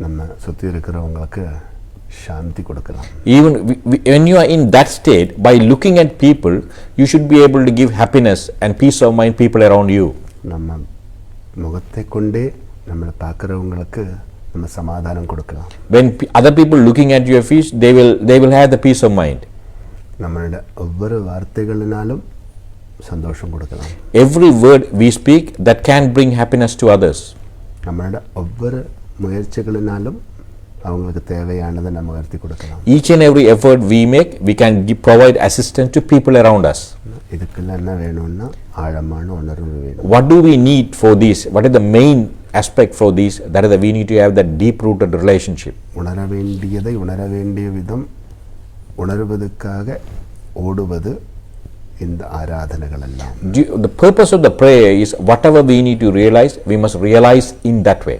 நம்ம சுற்றி இருக்கிறவங்களுக்கு சாந்தி கொடுக்கலாம். Even when you are in that state, by looking at people, you should be able to give happiness and peace of mind people around you. நம்ம முகத்தை கொண்டே நம்மளை பார்க்குறவங்களுக்கு நம்ம சமாதானம் கொடுக்கலாம். When other people looking at your face, they will have the peace of mind. நம்மளோட ஒவ்வொரு வார்த்தைகளினாலும் சந்தோஷம் கொடுக்கலாம். Every word we speak that can bring happiness to others. நம்மளோட ஒவ்வொரு முயற்சிகளினாலும் அவங்களுக்கு தேவையானதை நம்ம உயர்த்தி கொடுக்கலாம். Each and every effort we make, we can provide assistance to people around us. இதுக்கெல்லாம் என்ன வேணும்னா ஆழமான உணர்வு வேணும். What do we need for this? What is the main aspect for this? That is, we need to have that deep-rooted relationship. உணர வேண்டியதை உணர வேண்டிய விதம் உணர்வதற்காக ஓடுவது இந்த ஆராதனைகள் எல்லாம். The purpose of the prayer is whatever we need to realize, we must realize in that way.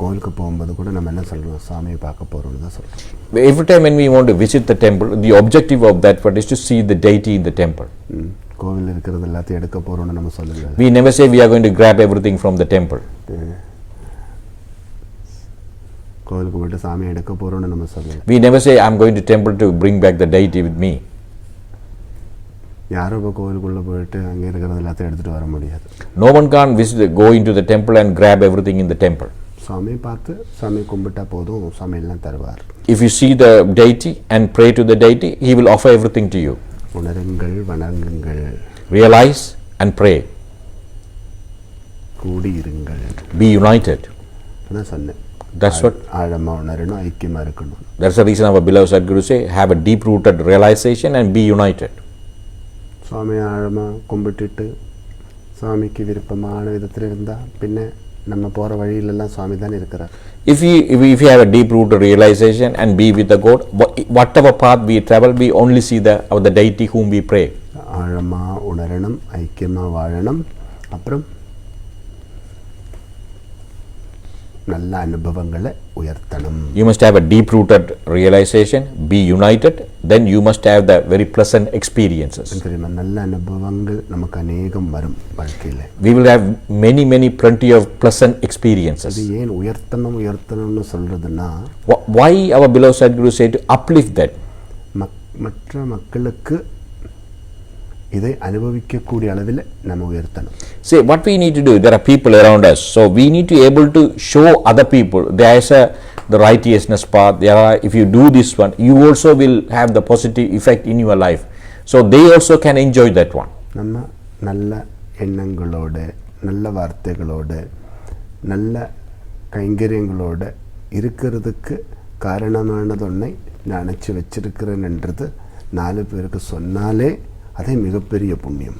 கோவிலுக்கு போகும்போது கூட நம்ம என்ன சொல்றோம், சாமியை பார்க்க போறோம்னு தான் சொல்றோம். Every time when we want to visit the temple, the objective of that is to see the deity in the temple. கோவில் இருக்கிறது எல்லாத்தையும் எடுக்க போறோம்னு நம்ம சொல்லல. We never say we are going to grab everything from the temple. கோவிலுக்கு போயிட்டு சாமியை எடுக்க போறோம்னு நம்ம சொல்லல. We never say I am going to temple to bring back the deity with me. யாரோ கோவிலுக்குள்ள போயிட்டு அங்கே இருக்கிறது எல்லாத்தையும் எடுத்துட்டு வர முடியாது. No one can go into the temple and grab everything in the temple. சாமியை பார்த்து சாமி கும்பிட்டா போதும், சாமி எல்லாம் தருவார். If you see the deity and pray to the deity, he will offer everything to you. உணருங்கள், வணங்குங்கள். Realize and pray. கூடி இருங்கள். Be united. அதான் சொன்னேன். That's what. ஆழமா உணரணும், ஐக்கியமா இருக்கணும். That's the reason our beloved Sadguru say, have a deep-rooted realization and be united. சுவாமி ஆழமா கும்பிட்டுட்டு சுவாமிக்கு விருப்பமான விதத்தில் இருந்தால் பின்ன நம்ம போகிற வழியிலெல்லாம் சுவாமி தான் இருக்கிறார். If you have a deep-rooted realization and be with the God, whatever path we travel, we only see the deity whom we pray. ஆழமா உணரணும், ஐக்கியமா வாழணும், அப்புறம் நல்ல அனுபவங்களை உயர்த்தணும். You must have a deep-rooted realization, be united, then you must have the very pleasant experiences. தெரியுமா, நல்ல அனுபவங்கள் நமக்கு அநேகம் வரும் வாழ்க்கையில். We will have many plenty of pleasant experiences. அது ஏன் உயர்த்தணும்னு சொல்றதுன்னா, why our beloved Sadguru said to uplift that? மற்ற மக்களுக்கு இதை அனுபவிக்கக்கூடிய அளவில் நம்ம உயர்த்தணும். See, what we need to do, there are people around us, so we need to able to show other people there is the righteousness path. If you do this one, you also will have the positive effect in your life, so they also can enjoy that one. நம்ம நல்ல எண்ணங்களோடு, நல்ல வார்த்தைகளோடு, நல்ல கைங்கரியங்களோடு இருக்கிறதுக்கு காரணமானது ஒன்றை நான் நினச்சி வச்சிருக்கிறேன் என்றது 4 பேருக்கு சொன்னாலே அதே மிகப்பெரிய புண்ணியம்.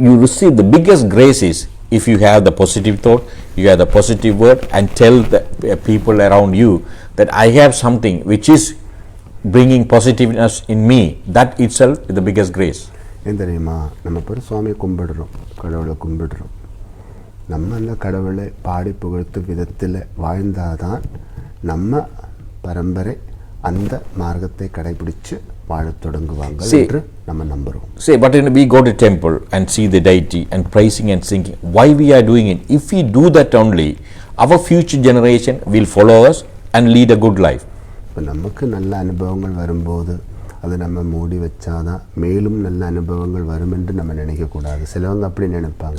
You receive the biggest grace is if you have the positive thought, you have the positive word, and tell the people around you that I have something which is bringing positiveness in me. That itself is the biggest grace. ஏன் தெரியுமா, நம்ம பேர் சுவாமியை கும்பிடுறோம், கடவுளை கும்பிடுறோம். நம்ம அந்த கடவுளை பாடி புகழ்த்து விதத்தில் வாழ்ந்தாதான் நம்ம பரம்பரை அந்த மார்க்கத்தை கடைபிடிச்சு வாழத் தொடங்குவாங்க என்று நம்ம நம்புறோம். Say, but when we go to temple and see the deity and praising and singing, why we are doing it? If we do that only, our future generation will follow us and lead a good life. இப்போ நமக்கு நல்ல அனுபவங்கள் வரும்போது அதை நம்ம மூடி வச்சாதான் மேலும் நல்ல அனுபவங்கள் வரும் என்று நம்ம நினைக்கக்கூடாது. சிலவங்க அப்படி நினைப்பாங்க.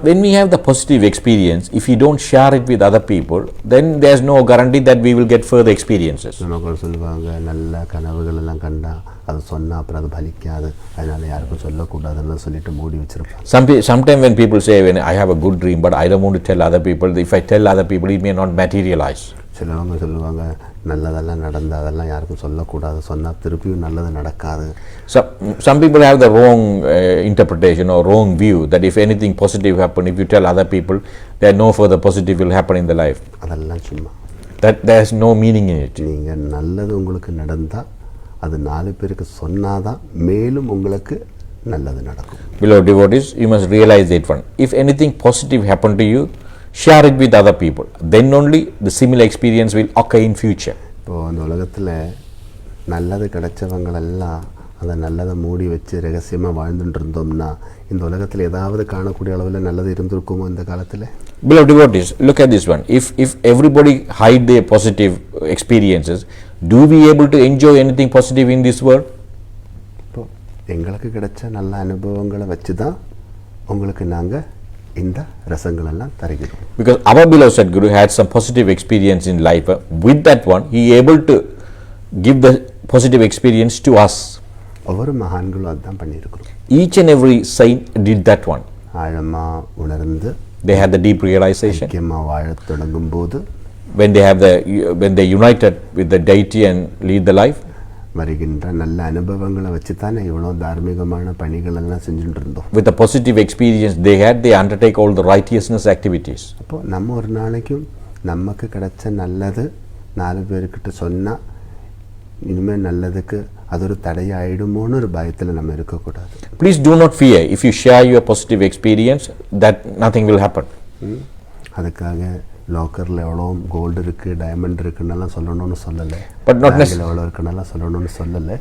When we have the positive experience, if we don't share it with other people, then there's no guarantee that we will get further experiences. நமக்கு சொல்லுவாங்க நல்ல கனவுகள் எல்லாம் கண்டா அது சொன்னால் அப்புறம் அது பலிக்காது, அதனால யாருக்கும் சொல்லக்கூடாதுன்னு சொல்லிட்டு மூடி வச்சிருப்பாங்க. Sometimes when people say, when I have a good dream, but I don't want to tell other people, if I tell other people, it may not materialize. சிலவங்க சொல்லுவாங்க நல்லதெல்லாம் நடந்து அதெல்லாம் யாருக்கும் சொல்லக்கூடாது, சொன்னால் திருப்பியும் நல்லது நடக்காது. Some people have the wrong interpretation or wrong view that if anything positive happen, if you tell other people, there no further positive will happen in the life. அதெல்லாம் சும்மா. That there's no meaning in it. நீங்கள் நல்லது உங்களுக்கு நடந்தால் அது 4 பேருக்கு சொன்னாதான் மேலும் உங்களுக்கு நல்லது நடக்கும். Beloved devotees, you must realize that one. If anything positive happen to you, share it with other people. Then only the similar experience will occur in future. இப்போது அந்த உலகத்தில் நல்லது கிடைச்சவங்களெல்லாம் அந்த நல்லதை மூடி வச்சு ரகசியமாக வாழ்ந்துட்டு இருந்தோம்னா இந்த உலகத்தில் ஏதாவது காணக்கூடிய அளவில் நல்லது இருந்திருக்குமோ இந்த காலத்தில்? Beloved devotees, look at this one. If everybody hide their positive experiences, do we able to enjoy anything positive in this world? இப்போது எங்களுக்கு கிடைச்ச நல்ல அனுபவங்களை வச்சு தான் உங்களுக்கு நாங்கள் இந்த ரசங்களெல்லாம் தருகிறோம். Because our beloved Sadguru had some positive experience in life. With that one, he able to give the positive experience to us. ஒவ்வொரு மகான்களும் அதுதான் பண்ணியிருக்கிறோம். Each and every saint did that one. ஆழமாக உணர்ந்து they had the deep realization. ஐக்கியமாக வாழத் தொடங்கும் போது when they united with the deity and lead the life, வருகின்ற நல்ல அனுபவங்களை வச்சு தானே இவ்வளோ தார்மீகமான பணிகள் எல்லாம் செஞ்சுட்டு இருந்தோம். with the positive experience they had, they undertake all the righteousness activities. அப்போ நம்ம ஒரு நாளைக்கும் நமக்கு கிடைச்ச நல்லது 4 பேர்கிட்ட சொன்னால் இனிமேல் நல்லதுக்கு அது ஒரு தடையாயிடுமோன்னு ஒரு பயத்தில் நம்ம இருக்கக்கூடாது. Please do not fear if you share your positive experience that nothing will happen. அதுக்காக லாக்கரில் எவ்வளோ கோல்டு இருக்குது டைமண்ட் இருக்குன்னெல்லாம் சொல்லணும்னு சொல்லலை, But not எவ்வளோ இருக்குன்னெல்லாம் சொல்லணும்னு சொல்லலை,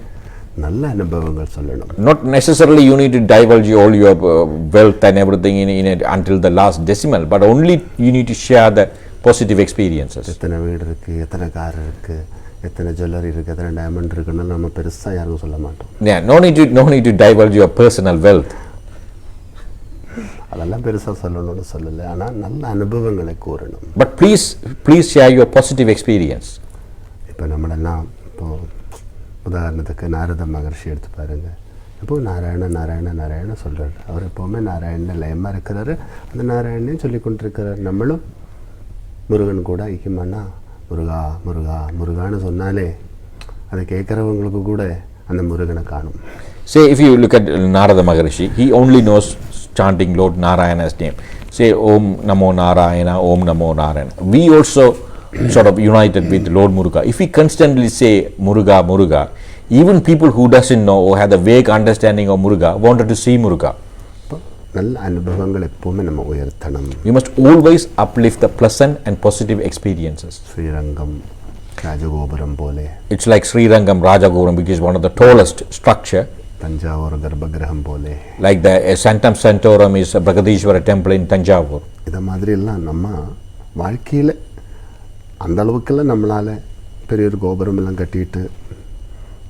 நல்ல அனுபவங்கள் சொல்லணும். Not necessarily you need to divulge all your wealth and everything in it until the last decimal, but only you need to share the positive experiences. எத்தனை வீடு இருக்குது, எத்தனை கார் இருக்குது, எத்தனை ஜுவல்லரி இருக்குது, எத்தனை டைமண்ட் இருக்குன்னு நம்ம பெருசாக யாருக்கும் சொல்ல மாட்டோம். Yeah, no need to divulge your personal wealth. அதெல்லாம் பெருசாக சொல்லணும்னு சொல்லலை, ஆனால் நல்ல அனுபவங்களை கூறணும். But please share your positive experience. இப்போ நம்மளெல்லாம் இப்போது உதாரணத்துக்கு நாரத மகர்ஷி எடுத்து பாருங்கள். இப்போது நாராயண சொல்கிறார். அவர் எப்போவுமே நாராயணன் லயமாக இருக்கிறாரு, அந்த நாராயணனையும் சொல்லி கொண்டிருக்கிறார். நம்மளும் முருகன் கூட ஐக்கியமானா முருகா முருகா முருகான்னு சொன்னாலே அதை கேட்குறவங்களுக்கு கூட அந்த முருகனை காணும். Say if you look at Narada Maharishi, he only knows chanting Lord Narayana's name. Say Om Namo Narayana, Om Namo Narayana. We also sort of united with Lord Muruga. If we constantly say Muruga, Muruga, even people who doesn't know or have the vague understanding of Muruga wanted to see Muruga. நல்ல அனுபவங்கள் எப்போவுமே நம்ம உயர்த்தணும். We must always uplift the pleasant and positive experiences. Srirangam ராஜகோபுரம் போலே, It's like Srirangam Rajagopuram, which is one of the tallest structure. Thanjavur கர்ப்பகிரகம் போலே, Like the Sanctum Sanctorum is a Bragadishwara temple in Tanjavur. இதை மாதிரியெல்லாம் நம்ம வாழ்க்கையில் அந்த அளவுக்கெல்லாம் நம்மளால் பெரிய ஒரு கோபுரம் எல்லாம் கட்டிட்டு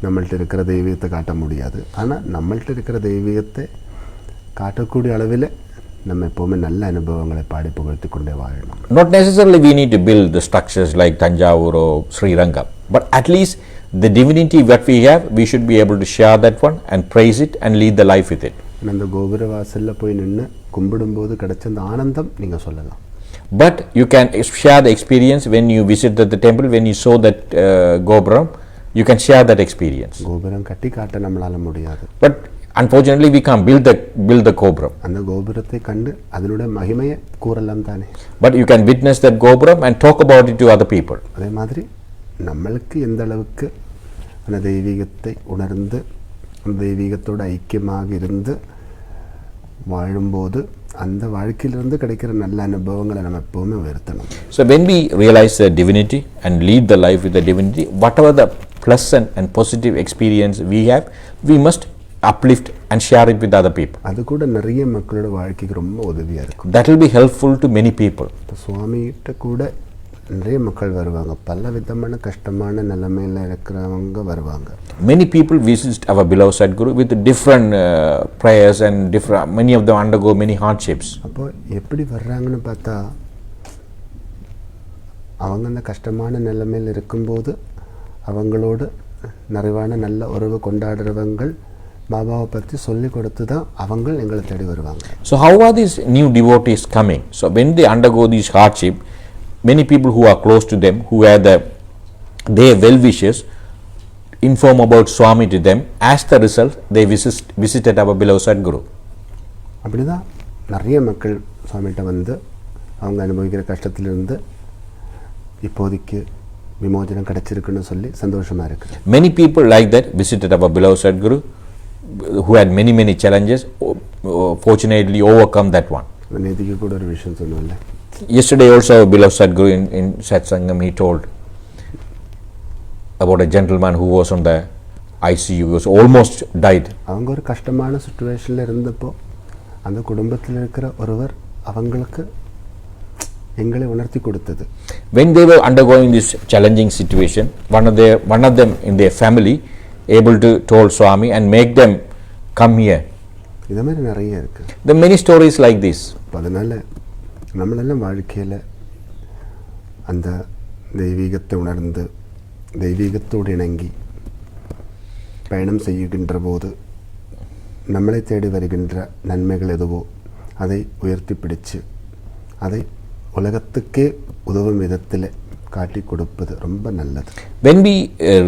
நம்மள்ட்ட இருக்கிற தெய்வீகத்தை காட்ட முடியாது. ஆனால் நம்மள்ட்ட இருக்கிற தெய்வீகத்தை காட்டக்கூடிய அளவில் நம்ம எப்போவுமே நல்ல அனுபவங்களை பாடி புகழ்த்தி கொண்டே வாழணும். Not necessarily we need to build the structures like Tanjavur or Srirangam, but at least the divinity what we have, we should be able to share that one and praise it and lead the life with it. அந்த கோபுர வாசலில் போய் நின்று கும்பிடும்போது கிடைச்ச அந்த ஆனந்தம் நீங்கள் சொல்லலாம். But you can share the experience when you visited the temple, when you saw that Gopuram, you can share that experience. கோபுரம் கட்டி காட்ட நம்மளால முடியாது. But unfortunately we can't build the Gopuram. அந்த கோபுரத்தை கண்டு அதனுடைய மகிமையை கூறலாம் தானே. But you can witness that Gopuram and talk about it to other people. அதே மாதிரி நம்மளுக்கு எந்த அளவுக்கு அந்த தெய்வீகத்தை உணர்ந்து அந்த தெய்வீகத்தோடு ஐக்கியமாக இருந்து வாழும்போது அந்த வாழ்க்கையிலிருந்து கிடைக்கிற நல்ல அனுபவங்களை நம்ம எப்போவுமே உயர்த்தணும். So when we realize the divinity and lead the life with the divinity, whatever the pleasant and positive experience we have, we must uplift and share it with other people. அது கூட நிறைய மக்களோட வாழ்க்கைக்கு ரொம்ப உதவியாக இருக்கும். That will be helpful to many people. இப்போ சுவாமிகிட்ட கூட நிறைய மக்கள் வருவாங்க, பல விதமான கஷ்டமான நிலைமையில் இருக்கிறவங்க வருவாங்க. Many people visit our beloved Sadhguru with different prayers and different. Many of them undergo many hardships. அப்போ எப்படி வர்றாங்கன்னு பார்த்தா, அவங்க அந்த கஷ்டமான நிலைமையில் இருக்கும்போது அவங்களோடு நிறைவான நல்ல உறவு கொண்டாடுறவங்கள் பாபாவை பற்றி சொல்லி கொடுத்து தான் அவங்க எங்களை தேடி வருவாங்க. So how are these new devotees coming? So when they undergo these hardship, many people who are close to them, who are their well wishers, inform about Swami to them. As the result, they visited our beloved Sadhguru. அப்படி தான் நிறைய மக்கள் சுவாமிகிட்ட வந்து அவங்க அனுபவிக்கிற கஷ்டத்திலிருந்து இப்போதைக்கு விமோசனம் கிடைச்சிருக்குன்னு சொல்லி சந்தோஷமாக இருக்குது. Many people like that visited our beloved Sadhguru, who had many challenges, fortunately overcome that one. நேதிக்கு கூட ஒரு விஷயம் சொன்னோம்ல. Yesterday also our beloved Sadhguru in Satsangam, he told about a gentleman who was on the ICU, was almost died. அவங்க ஒரு கஷ்டமான சுச்சுவேஷனில் இருந்தப்போ அந்த குடும்பத்தில் இருக்கிற ஒருவர் அவங்களுக்கு எங்களை உணர்த்தி கொடுத்தது. When they were undergoing this challenging situation, one of them in their family able to told Swami and make them come here. இதை மாதிரி நிறைய இருக்கு. There are many stories like this. அதனால நம்மளெல்லாம் வாழ்க்கையில் அந்த தெய்வீகத்தை உணர்ந்து தெய்வீகத்தோடு இணங்கி பயணம் செய்கின்ற போது நம்மளை தேடி வருகின்ற நன்மைகள் எதுவோ அதை உயர்த்தி பிடிச்சு அதை உலகத்துக்கே உதவும் விதத்தில் காட்டி கொடுப்பது ரொம்ப நல்லது. When we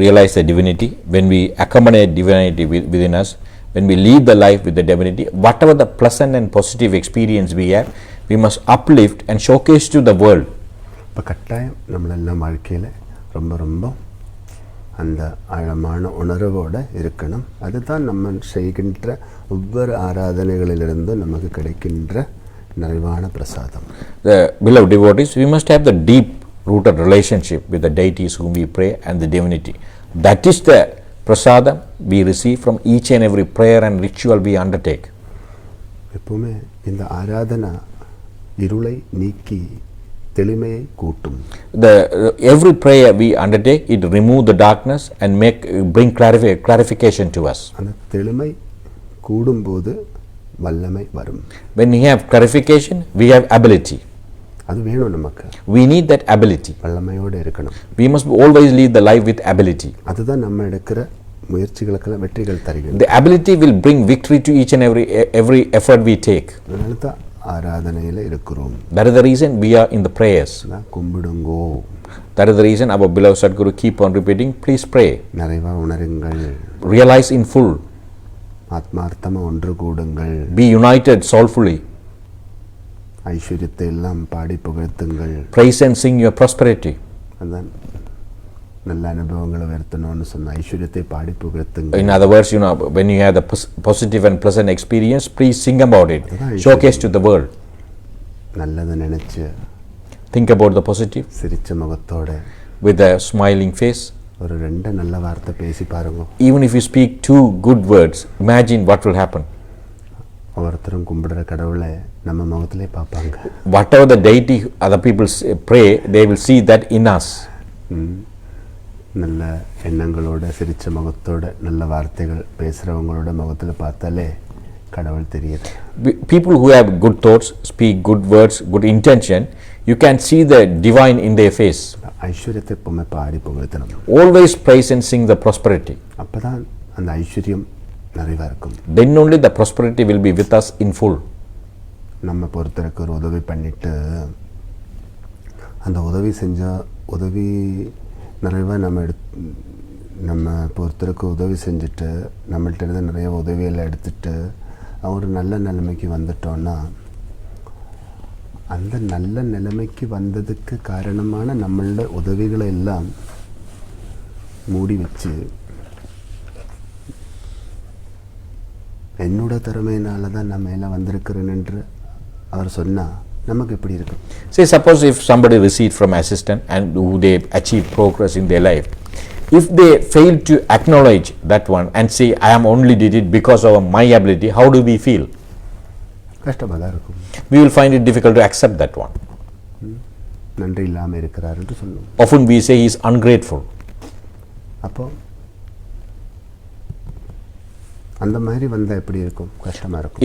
realize the divinity, when we accompany divinity within us, when we lead the life with the divinity, whatever the pleasant and positive experience we have, we must uplift and showcase to the world. இப்போ கட்டாயம் நம்மளெல்லாம் வாழ்க்கையில் ரொம்ப ரொம்ப அந்த ஆழமான உணர்வோடு இருக்கணும். அதுதான் நம்ம செய்கின்ற ஒவ்வொரு ஆராதனைகளிலிருந்து நமக்கு கிடைக்கின்ற நிறைவான பிரசாதம். The beloved devotees, we must have the deep rooted relationship with the deities whom we pray and the divinity. That is the prasadam we receive from each and every prayer and ritual we undertake. எப்பவுமே இந்த ஆராதனா இருளை நீக்கி தெளிமையை கூட்டும். Every prayer we undertake, it remove the darkness and bring clarification to us. அந்த தெளிமை கூடும்போது வல்லமை வரும். When we have clarification, we have ability. அது வேணும் நமக்கு. We need that ability. வல்லமையோடு இருக்கணும். We must always lead the life with ability. அதுதான் நம்ம எடுக்கிற முயற்சிகளுக்கெல்லாம் வெற்றிகள் தருகிறது. The ability will bring victory to each and every effort we take. அதனால தான் ஆராதனையில் இருக்கிறோம். That is the reason we are in the prayers. கும்பிடுங்கோ. That is the reason our beloved Sadhguru keep on repeating, please pray. நிறைவா உணருங்கள். Realize in full. ஆத்மார்த்தமா ஒன்று கூடுங்கள். Be united soulfully. ஐஸ்வரியத்தை எல்லாம் பாடி புகழ்த்துங்கள். Praise and sing your prosperity. அதான் நல்ல அனுபவங்களை உயர்த்தணும்னு சொன்ன ஐஸ்வரியத்தை பாடி புகழ்த்துங்கள். In other words, when you have the positive and pleasant experience, please sing about it. Showcase to the world. நல்லதை நினைச்சு think about the positive. சிரிச்ச முகத்தோட with a smiling face. ஒரு ரெண்டு நல்ல வார்த்தை பேசி பாருங்க. Even if you speak two good words, imagine what will happen. ஒவ்வொருத்தரும் கும்பிடுற கடவுளை நம்ம முகத்திலே பார்ப்பாங்க. Whatever the deity other people pray, they will see that in us. நல்ல எண்ணங்களோட சிரிச்ச முகத்தோட நல்ல வார்த்தைகள் பேசுகிறவங்களோட முகத்தில் பார்த்தாலே கடவுள் தெரியுது. People who have good thoughts, speak good words, good intention, you can see the divine in their face. ஐஸ்வரியத்தை எப்பவுமே பாடி புகழ்த்தணும். Always praise and sing the prosperity. அப்பதான் அந்த ஐஸ்வர்யம் நிறைவா இருக்கும். Then only the prosperity will be with us in full. நம்ம பொறுத்தருக்கு ஒரு உதவி பண்ணிட்டு அந்த உதவி செஞ்சா உதவி நிறைவாக நம்ம பொறுத்தருக்கு உதவி செஞ்சுட்டு நம்மள்ட்ட இருந்து நிறைய உதவியெல்லாம் எடுத்துட்டு ஒரு நல்ல நிலைமைக்கு வந்துட்டோன்னா அந்த நல்ல நிலைமைக்கு வந்ததுக்கு காரணமான நம்மளோட உதவிகளை எல்லாம் மூடி வச்சு என்னோட திறமையினால தான் நான் மேலே வந்திருக்கிறேன் என்று அவர் சொன்னால் நமக்கு எப்படி இருக்கும்? Say suppose if somebody received from assistant and who they achieve progress in their life, if they fail to acknowledge that one and say I am only did it because of my ability, how do we feel? கஷ்டமாக தான் இருக்கும். We will find it difficult to accept that one. நன்றி இல்லாமல் இருக்கிறார் என்று சொல்லுவோம். Often we say he is ungrateful. அப்போ அந்த மாதிரி வந்தால் எப்படி இருக்கும்? கஷ்டமாக இருக்கும்.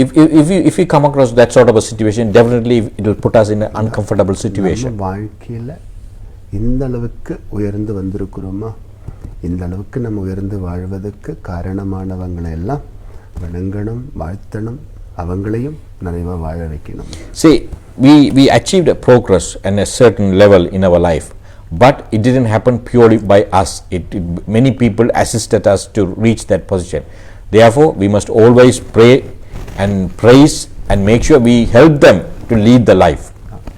If we come across that sort of a situation, definitely it will put us in an uncomfortable situation. வாழ்க்கையில் இந்த அளவுக்கு உயர்ந்து வந்திருக்கிறோமா? இந்த அளவுக்கு நம்ம உயர்ந்து வாழ்வதற்கு காரணமானவங்களை எல்லாம் வணங்கணும், வாழ்த்தணும், அவங்களையும் நிறைவாக வாழ வைக்கணும். See, we achieved a progress and a certain level in our life, but it didn't happen purely by us. Many people assisted us to reach that position. Therefore, we must always pray and praise and make sure we help them to lead the life.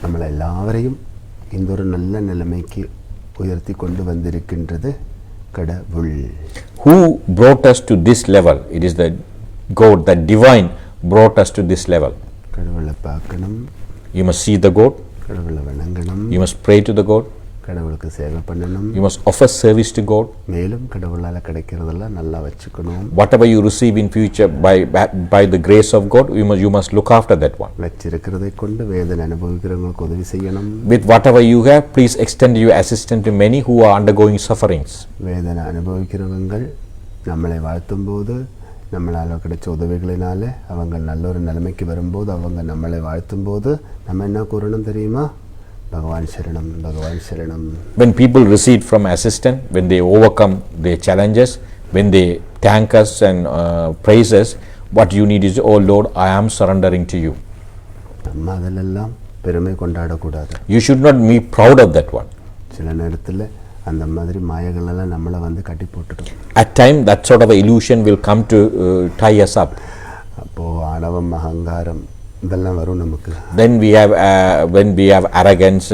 நம்மளை எல்லாவரையும் இந்த ஒரு நல்ல நிலைமைக்கு உயர்த்தி கொண்டு வந்திருக்கின்றது கடவுள். Who brought us to this level? It is the God, that divine brought us to this level. கடவுளை பார்க்கணும், You must see the God, கடவுளை வணங்கணும், you must pray to the God, கடவுளுக்கு சேவை பண்ணணும், you must offer service to God. மேலும் கடவுளால் கிடைக்கிறதெல்லாம் நல்லா வச்சுக்கணும். Whatever you receive in future by the grace of God, you must look after that one. வச்சிருக்கிறதை கொண்டு வேதனை அனுபவிக்கிறவங்களுக்கு உதவி செய்யணும். With whatever you have, please extend your assistance to many who are undergoing sufferings. வேதனை அனுபவிக்கிறவங்கள் நம்மளை வாழ்த்தும் போது, நம்மளால் கிடைச்ச உதவிகளினால அவங்க நல்ல ஒரு நிலைமைக்கு வரும்போது, அவங்க நம்மளை வாழ்த்தும் போது நம்ம என்ன கூறணும் தெரியுமா? பகவான் சரணம், பகவான் சரணம். When people receive from assistance, when they overcome their challenges, when they thank us and praise us, what you need is, oh Lord, I am surrendering to you. நம்ம அதிலெல்லாம் பெருமை கொண்டாடக்கூடாது. You should not be proud of that one. சில நேரத்தில் அந்த மாதிரி மாயங்களெல்லாம் நம்மளை வந்து கட்டி போட்டுடும். At time, that sort of illusion will come to tie us up. அப்போது ஆணவம், அகங்காரம் இதெல்லாம் வரும் நமக்கு. Then we have when we have arrogance,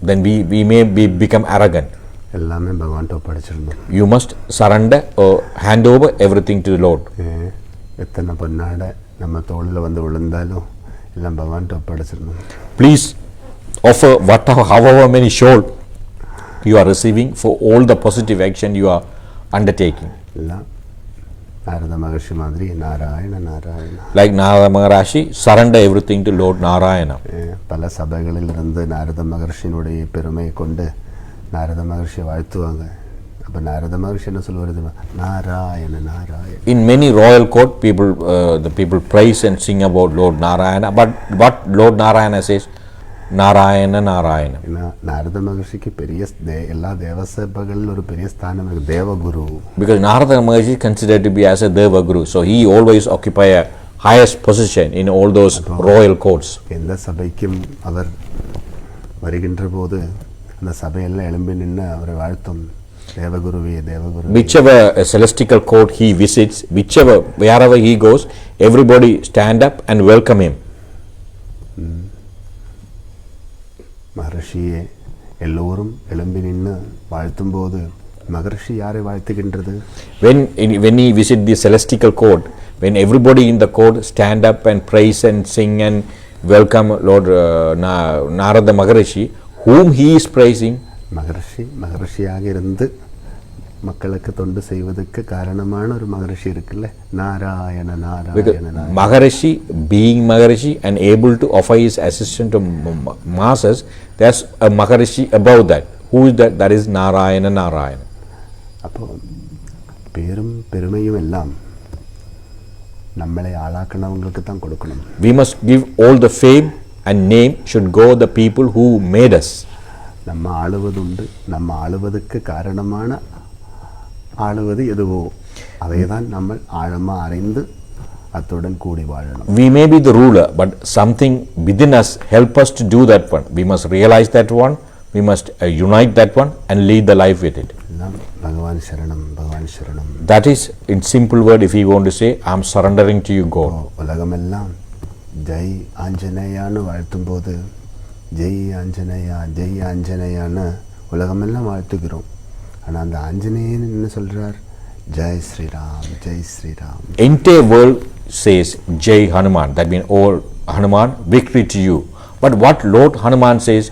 then we may become arrogant. எல்லாமே பகவான்கிட்ட ஒப்படைச்சிடணும். You must surrender or hand over everything to the Lord. எத்தனை பொன்னாடை நம்ம தோளில் வந்து விழுந்தாலும் எல்லாம் பகவான்கிட்ட ஒப்படைச்சிடணும். Please offer however many shawl you are receiving for all the positive action you are undertaking. எல்லாம் நாரத மகர்ஷி மாதிரி Narayana Narayana. Like Narada Maharishi, surrender everything to Lord Narayana. பல சபைகளிலிருந்து நாரத மகர்ஷியினுடைய பெருமையை கொண்டு நாரத மகர்ஷியை வாழ்த்துவாங்க. அப்போ நாரத மகர்ஷி என்ன சொல்லுவது? Narayana Narayana. In many royal court, the people praise and sing about Lord Narayana, but what Lord Narayana says, Narayana Narayana. ஏன்னா நாரத மகர்ஷிக்கு பெரிய எல்லா தேவசபைகளில் ஒரு பெரிய ஸ்தானம் இருக்கு, தேவகுரு. Because Narada Maharshi is considered to be as a Devaguru, so he always occupy a highest position in all those royal courts. எந்த சபைக்கும் அவர் வருகின்ற போது அந்த சபையெல்லாம் எழும்பி நின்று அவரை வாழ்த்தும், தேவகுருவே தேவகுரு. Whichever celestial court he visits, wherever he goes, everybody stand up and welcome him. மகர்ஷியே எல்லோரும் எழும்பி நின்று வாழ்த்தும் போது மகர்ஷி யாரை வாழ்த்துகின்றது? When he visit the celestial court, when everybody in the court stand up and praise and sing and welcome Lord Narada Maharishi, whom he is praising? மகர்ஷியாக இருந்து மக்களுக்கு தொண்டு செய்வதற்கு காரணமான ஒரு மகரிஷி இருக்குல்ல, Narayana Narayana. Maharishi, being Maharishi and able to offer his assistance to masses, there's a Maharishi above that. Who is that? That is Narayana Narayana. அப்போ பேரும் பெருமையும் எல்லாம் நம்மளை ஆளாக்கினவங்களுக்கு தான் கொடுக்கணும். We must give all the fame and name should go the people who made us. நம்ம ஆளுவதுண்டு, நம்ம ஆளுவதற்கு காரணமான ஆளுவது எதுவோ அதை தான் நம்ம ஆழமா அறிந்து அத்துடன் கூடி வாழணும். We may be the ruler, but something within us help us to do that one. We must realize that one. We must unite that one and lead the life with it. பகவான் சரணம், பகவான் சரணம். That is, in simple word, if you want to say, I am surrendering to you, God. உலகமெல்லாம் ஜெய் ஆஞ்சநேயான்னு வாழ்த்தும் போது, ஜெய் ஆஞ்சநேயா ஜெய் ஆஞ்சநேயான்னு உலகமெல்லாம் வாழ்த்துகிறோம். ஆனால் அந்த ஆஞ்சநேயன் என்ன சொல்றார்? Jai Sriram, Jai Sriram. Entire world says Jai Hanuman. That means, oh Hanuman, victory to you. But what Lord Hanuman says,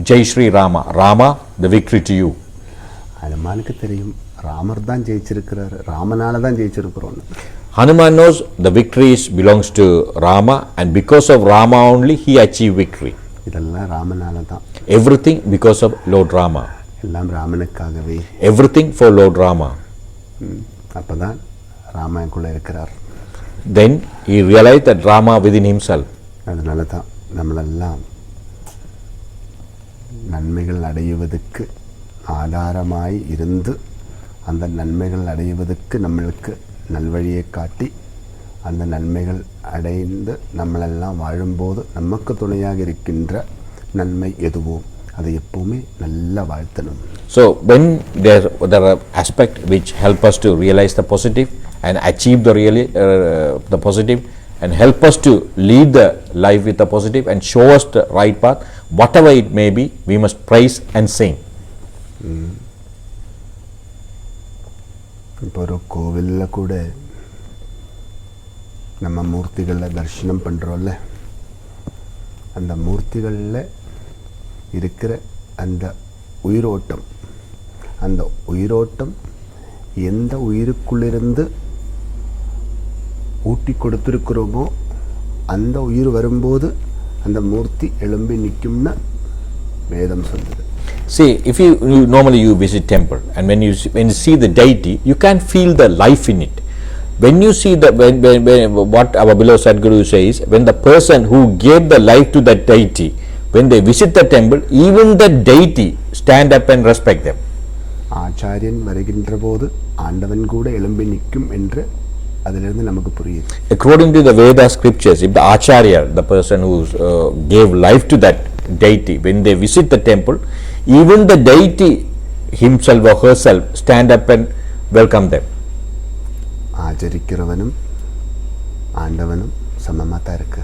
Jai Shri Rama, Rama, the victory to you. ஹனுமானுக்கு தெரியும் ராமர் தான் ஜெயிச்சிருக்கிறார், ராமனால தான் ஜெயிச்சிருக்கிறோம். Hanuman knows the victory belongs to Rama, and because of Rama only he achieved victory. இதெல்லாம் ராமனால தான். Everything because of Lord Rama. எல்லாம் ராமனுக்காகவே. Everything for Lord Rama. அப்போ தான் ராமனுக்குள்ளே இருக்கிறார். Then he realized that Rama within himself. அதனால தான் நம்மளெல்லாம் நன்மைகள் அடைவதற்கு ஆதாரமாய் இருந்து அந்த நன்மைகள் அடைவதற்கு நம்மளுக்கு நல்வழியை காட்டி அந்த நன்மைகள் அடைந்து நம்மளெல்லாம் வாழும்போது நமக்கு துணையாக இருக்கின்ற நன்மை எதுவோ அதை எப்பவுமே நல்லா வாழ்த்தணும். So when there are aspects which help us to realize the positive and achieve the positive and help us to lead the life with the positive and show us the right path, whatever it may be, we must praise and sing. இப்போ ஒரு கோவிலில் கூட நம்ம மூர்த்திகளில் தரிசனம் பண்ணுறோம்ல, அந்த மூர்த்திகளில் இருக்கிற அந்த உயிரோட்டம், அந்த உயிரோட்டம் எந்த உயிருக்குள்ளிருந்து ஊட்டி கொடுத்துருக்குறோமோ அந்த உயிர் வரும்போது அந்த மூர்த்தி எழும்பி நிற்கும்னு வேதம் சொல்லுது. See, if you normally you visit temple and when you see the deity, you can feel the life in it. When you see what our beloved Sadhguru says, when the person who gave the life to that deity, when they visit the temple, even the deity stand up and respect them. ஆச்சாரியன் வருகின்ற போது ஆண்டவன் கூட எழும்பி நிற்கும் என்று அதிலிருந்து நமக்கு புரியுது. According to the Veda scriptures, if the Acharya, the person who gave life to that deity, when they visit the temple, even the deity himself or herself stand up and welcome them. ஆச்சரிக்கிறவனும் ஆண்டவனும் சமமா தான் இருக்கு.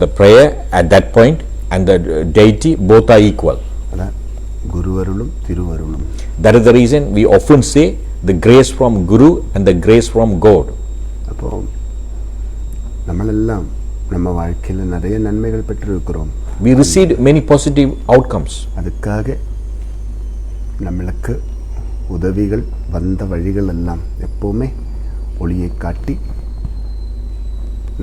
The prayer at that point and the deity both are equal. அதான் குருவருளும் திருவருளும். That is the reason we often say the grace from Guru and the grace from God. அப்போ நம்மளெல்லாம் நம்ம வாழ்க்கையில் நிறைய நன்மைகள் பெற்றிருக்கிறோம். We received many positive outcomes. அதுக்காக நம்மளுக்கு உதவிகள் வந்த வழிகள் எல்லாம் எப்பவுமே ஒளியை காட்டி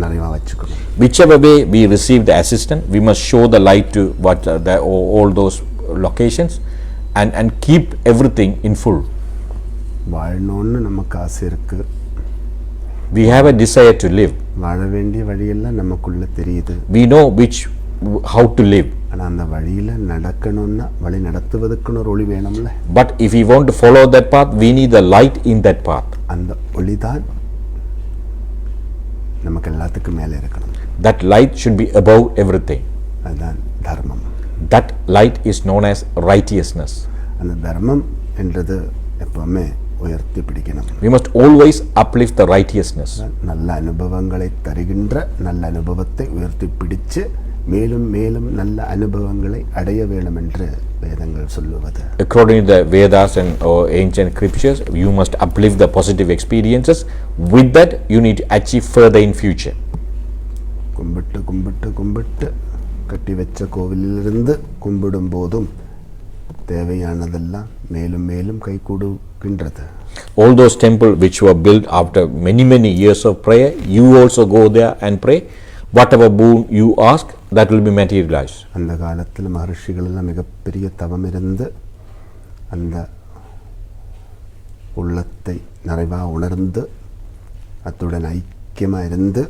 நிறைவா வச்சுக்கணும். Whichever way we receive the assistance, we must show the light to all those locations and keep everything in full. வாழணும்னு நமக்கு ஆசை இருக்கு. We have a desire to live. வாழ வேண்டிய வழியெல்லாம் நமக்குள்ள தெரியுது. We know how to live. ஆனால் அந்த வழியில் நடக்கணும்னா வழி நடத்துவதற்குன்னு ஒரு ஒளி வேணும்ல. But if we want to follow that path, we need the light in that path. அந்த ஒளி தான் நமக்கு எல்லாத்துக்கும் மேலே இருக்கணும். That light should be above everything. அதுதான் தர்மம். That light is known as righteousness. அந்த தர்மம் என்றது எப்பவுமே உயர்த்தி பிடிக்கணும். We must always uplift the righteousness. நல்ல அனுபவங்களை தருகின்ற நல்ல அனுபவத்தை உயர்த்தி பிடிச்சு மேலும் மேலும் நல்ல அனுபவங்களை அடைய வேண்டும் என்று வேதங்கள் சொல்லுவது. According to the Vedas and ancient scriptures, you must uplift the positive experiences. With that, you need to achieve further in future. கும்பிட்டு கும்பிட்டு கும்பிட்டு கட்டி வச்ச கோவிலிலிருந்து கும்பிடும் போதும் தேவையானதெல்லாம் மேலும் மேலும் கை கொடுக்கின்றது. All those temples which were built after many years of prayer, you also go there and pray. Whatever boon you ask, that will be materialized. அந்த காலத்தில் மகர்ஷிகள் எல்லாம் மிகப்பெரிய தவம் இருந்து அந்த உள்ளத்தை நிறைவாக உணர்ந்து அத்துடன் ஐக்கியமாக இருந்து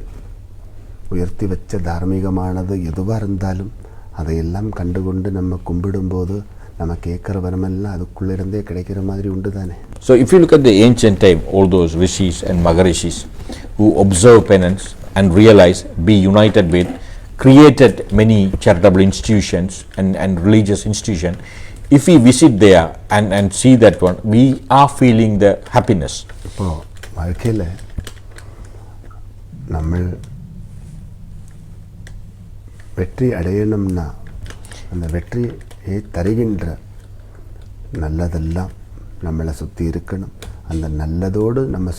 உயர்த்தி வச்ச தார்மீகமானது எதுவாக இருந்தாலும் அதையெல்லாம் கண்டுகொண்டு நம்ம கும்பிடும்போது நம்ம கேட்குற வரமெல்லாம் அதுக்குள்ளேருந்தே கிடைக்கிற மாதிரி உண்டு தானே. So if you look at the ancient time, all those rishis and magarishis who observe penance and realize, be united with, created many charitable institutions and religious institutions, if we visit there and see that one, we are feeling the happiness. இப்போ வாழ்க்கையில் நம்ம வெற்றி அடையணும்னா அந்த வெற்றியை தருகின்ற நல்லதெல்லாம் நம்மளை சுற்றி இருக்கணும். அந்த நல்லதோடு நம்ம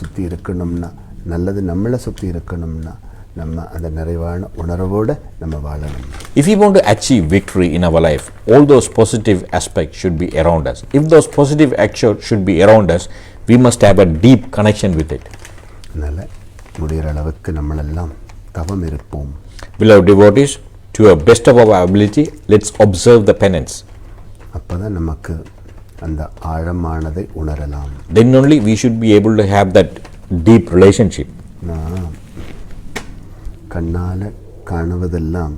சுற்றி இருக்கணும்னா, நல்லது நம்மளை சுற்றி இருக்கணும்னா நம்ம அந்த நிறைவான உணர்வோடு நம்ம வாழணும். If we want to achieve victory in our life, all those positive aspects should be around us. If those positive actions should be around us, we must have a deep connection with it. அதனால் முடிகிற அளவுக்கு நம்மளெல்லாம் தவம் இருப்போம். Beloved devotees, to a best of our ability, let's observe the penance. அப்போ தான் நமக்கு அந்த ஆழமானதை உணரலாம். Then only we should be able to have that deep relationship. நான் கண்ணால் காணுவதெல்லாம்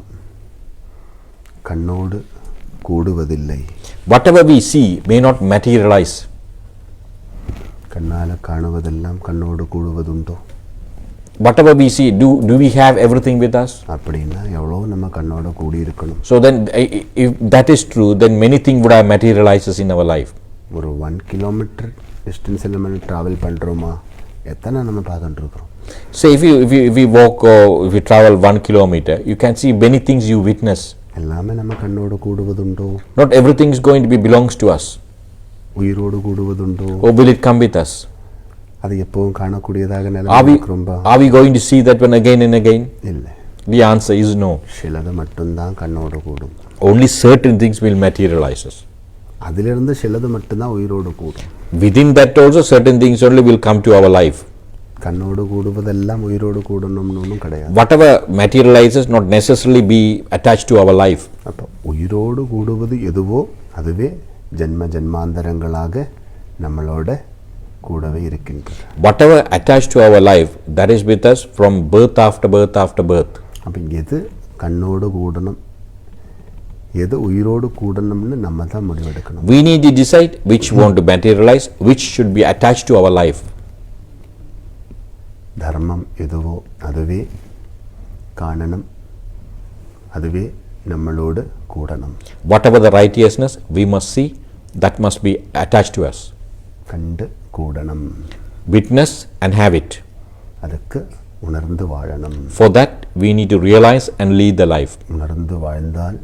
கண்ணோடு கூடுவதில்லை. Whatever we see may not materialize. கண்ணால் காணுவதெல்லாம் கண்ணோடு கூடுவதுண்டோ? Whatever we see, do we have everything with us? அப்படின்னா எவ்வளோ நம்ம கண்ணோட கூடி இருக்கணும். So then, if that is true, then many things would have materialized in our life. ஒரு 1 கிலோமீட்டர் டிஸ்டன்ஸில் நம்ம ட்ராவல் பண்ணுறோமா, எத்தனை நம்ம பார்த்துட்டு இருக்கிறோம். Say if you walk or if you travel 1 kilometer, you can see many things you witness. எல்லாமே நம்ம கண்ணோடு கூடுவதுண்டோ? Not everything is going to be belongs to us. உயிரோடு கூடுவதுண்டோ? Or will it come with us? அது எப்பவும் காணக்கூடியதாக Are we going to see that one again and again? இல்லை. The answer is no. சிலது மட்டும்தான் கண்ணோடு கூடும். Only certain things will materialize us. அதிலிருந்து சிலது மட்டும்தான் உயிரோடு கூடும். Within that also certain things only will come to our life. கண்ணோடு கூடுவதெல்லாம் உயிரோடு கூடணும்னு ஒன்றும் கிடையாது. Whatever materializes not necessarily be attached to our life. அப்போ உயிரோடு கூடுவது எதுவோ அதுவே ஜென்ம ஜென்மாந்தரங்களாக நம்மளோட கூடவே இருக்கின்றது. Whatever attached to our life, that is with us from birth after birth after birth. அப்போ எது கண்ணோடு கூடணும், எது உயிரோடு கூடணும்னு நம்ம தான் முடிவெடுக்கணும். We need to decide which want to materialize, which should be attached to our life. தர்மம் எதுவோ அதுவே காணணும், அதுவே நம்மளோடு கூடணும். Whatever the righteousness we must see, that must be attached to us. கண்டு கூடணும். Witness and have it. அதுக்கு உணர்ந்து வாழணும். For that we need to realize and lead the life. உணர்ந்து வாழ்ந்தால்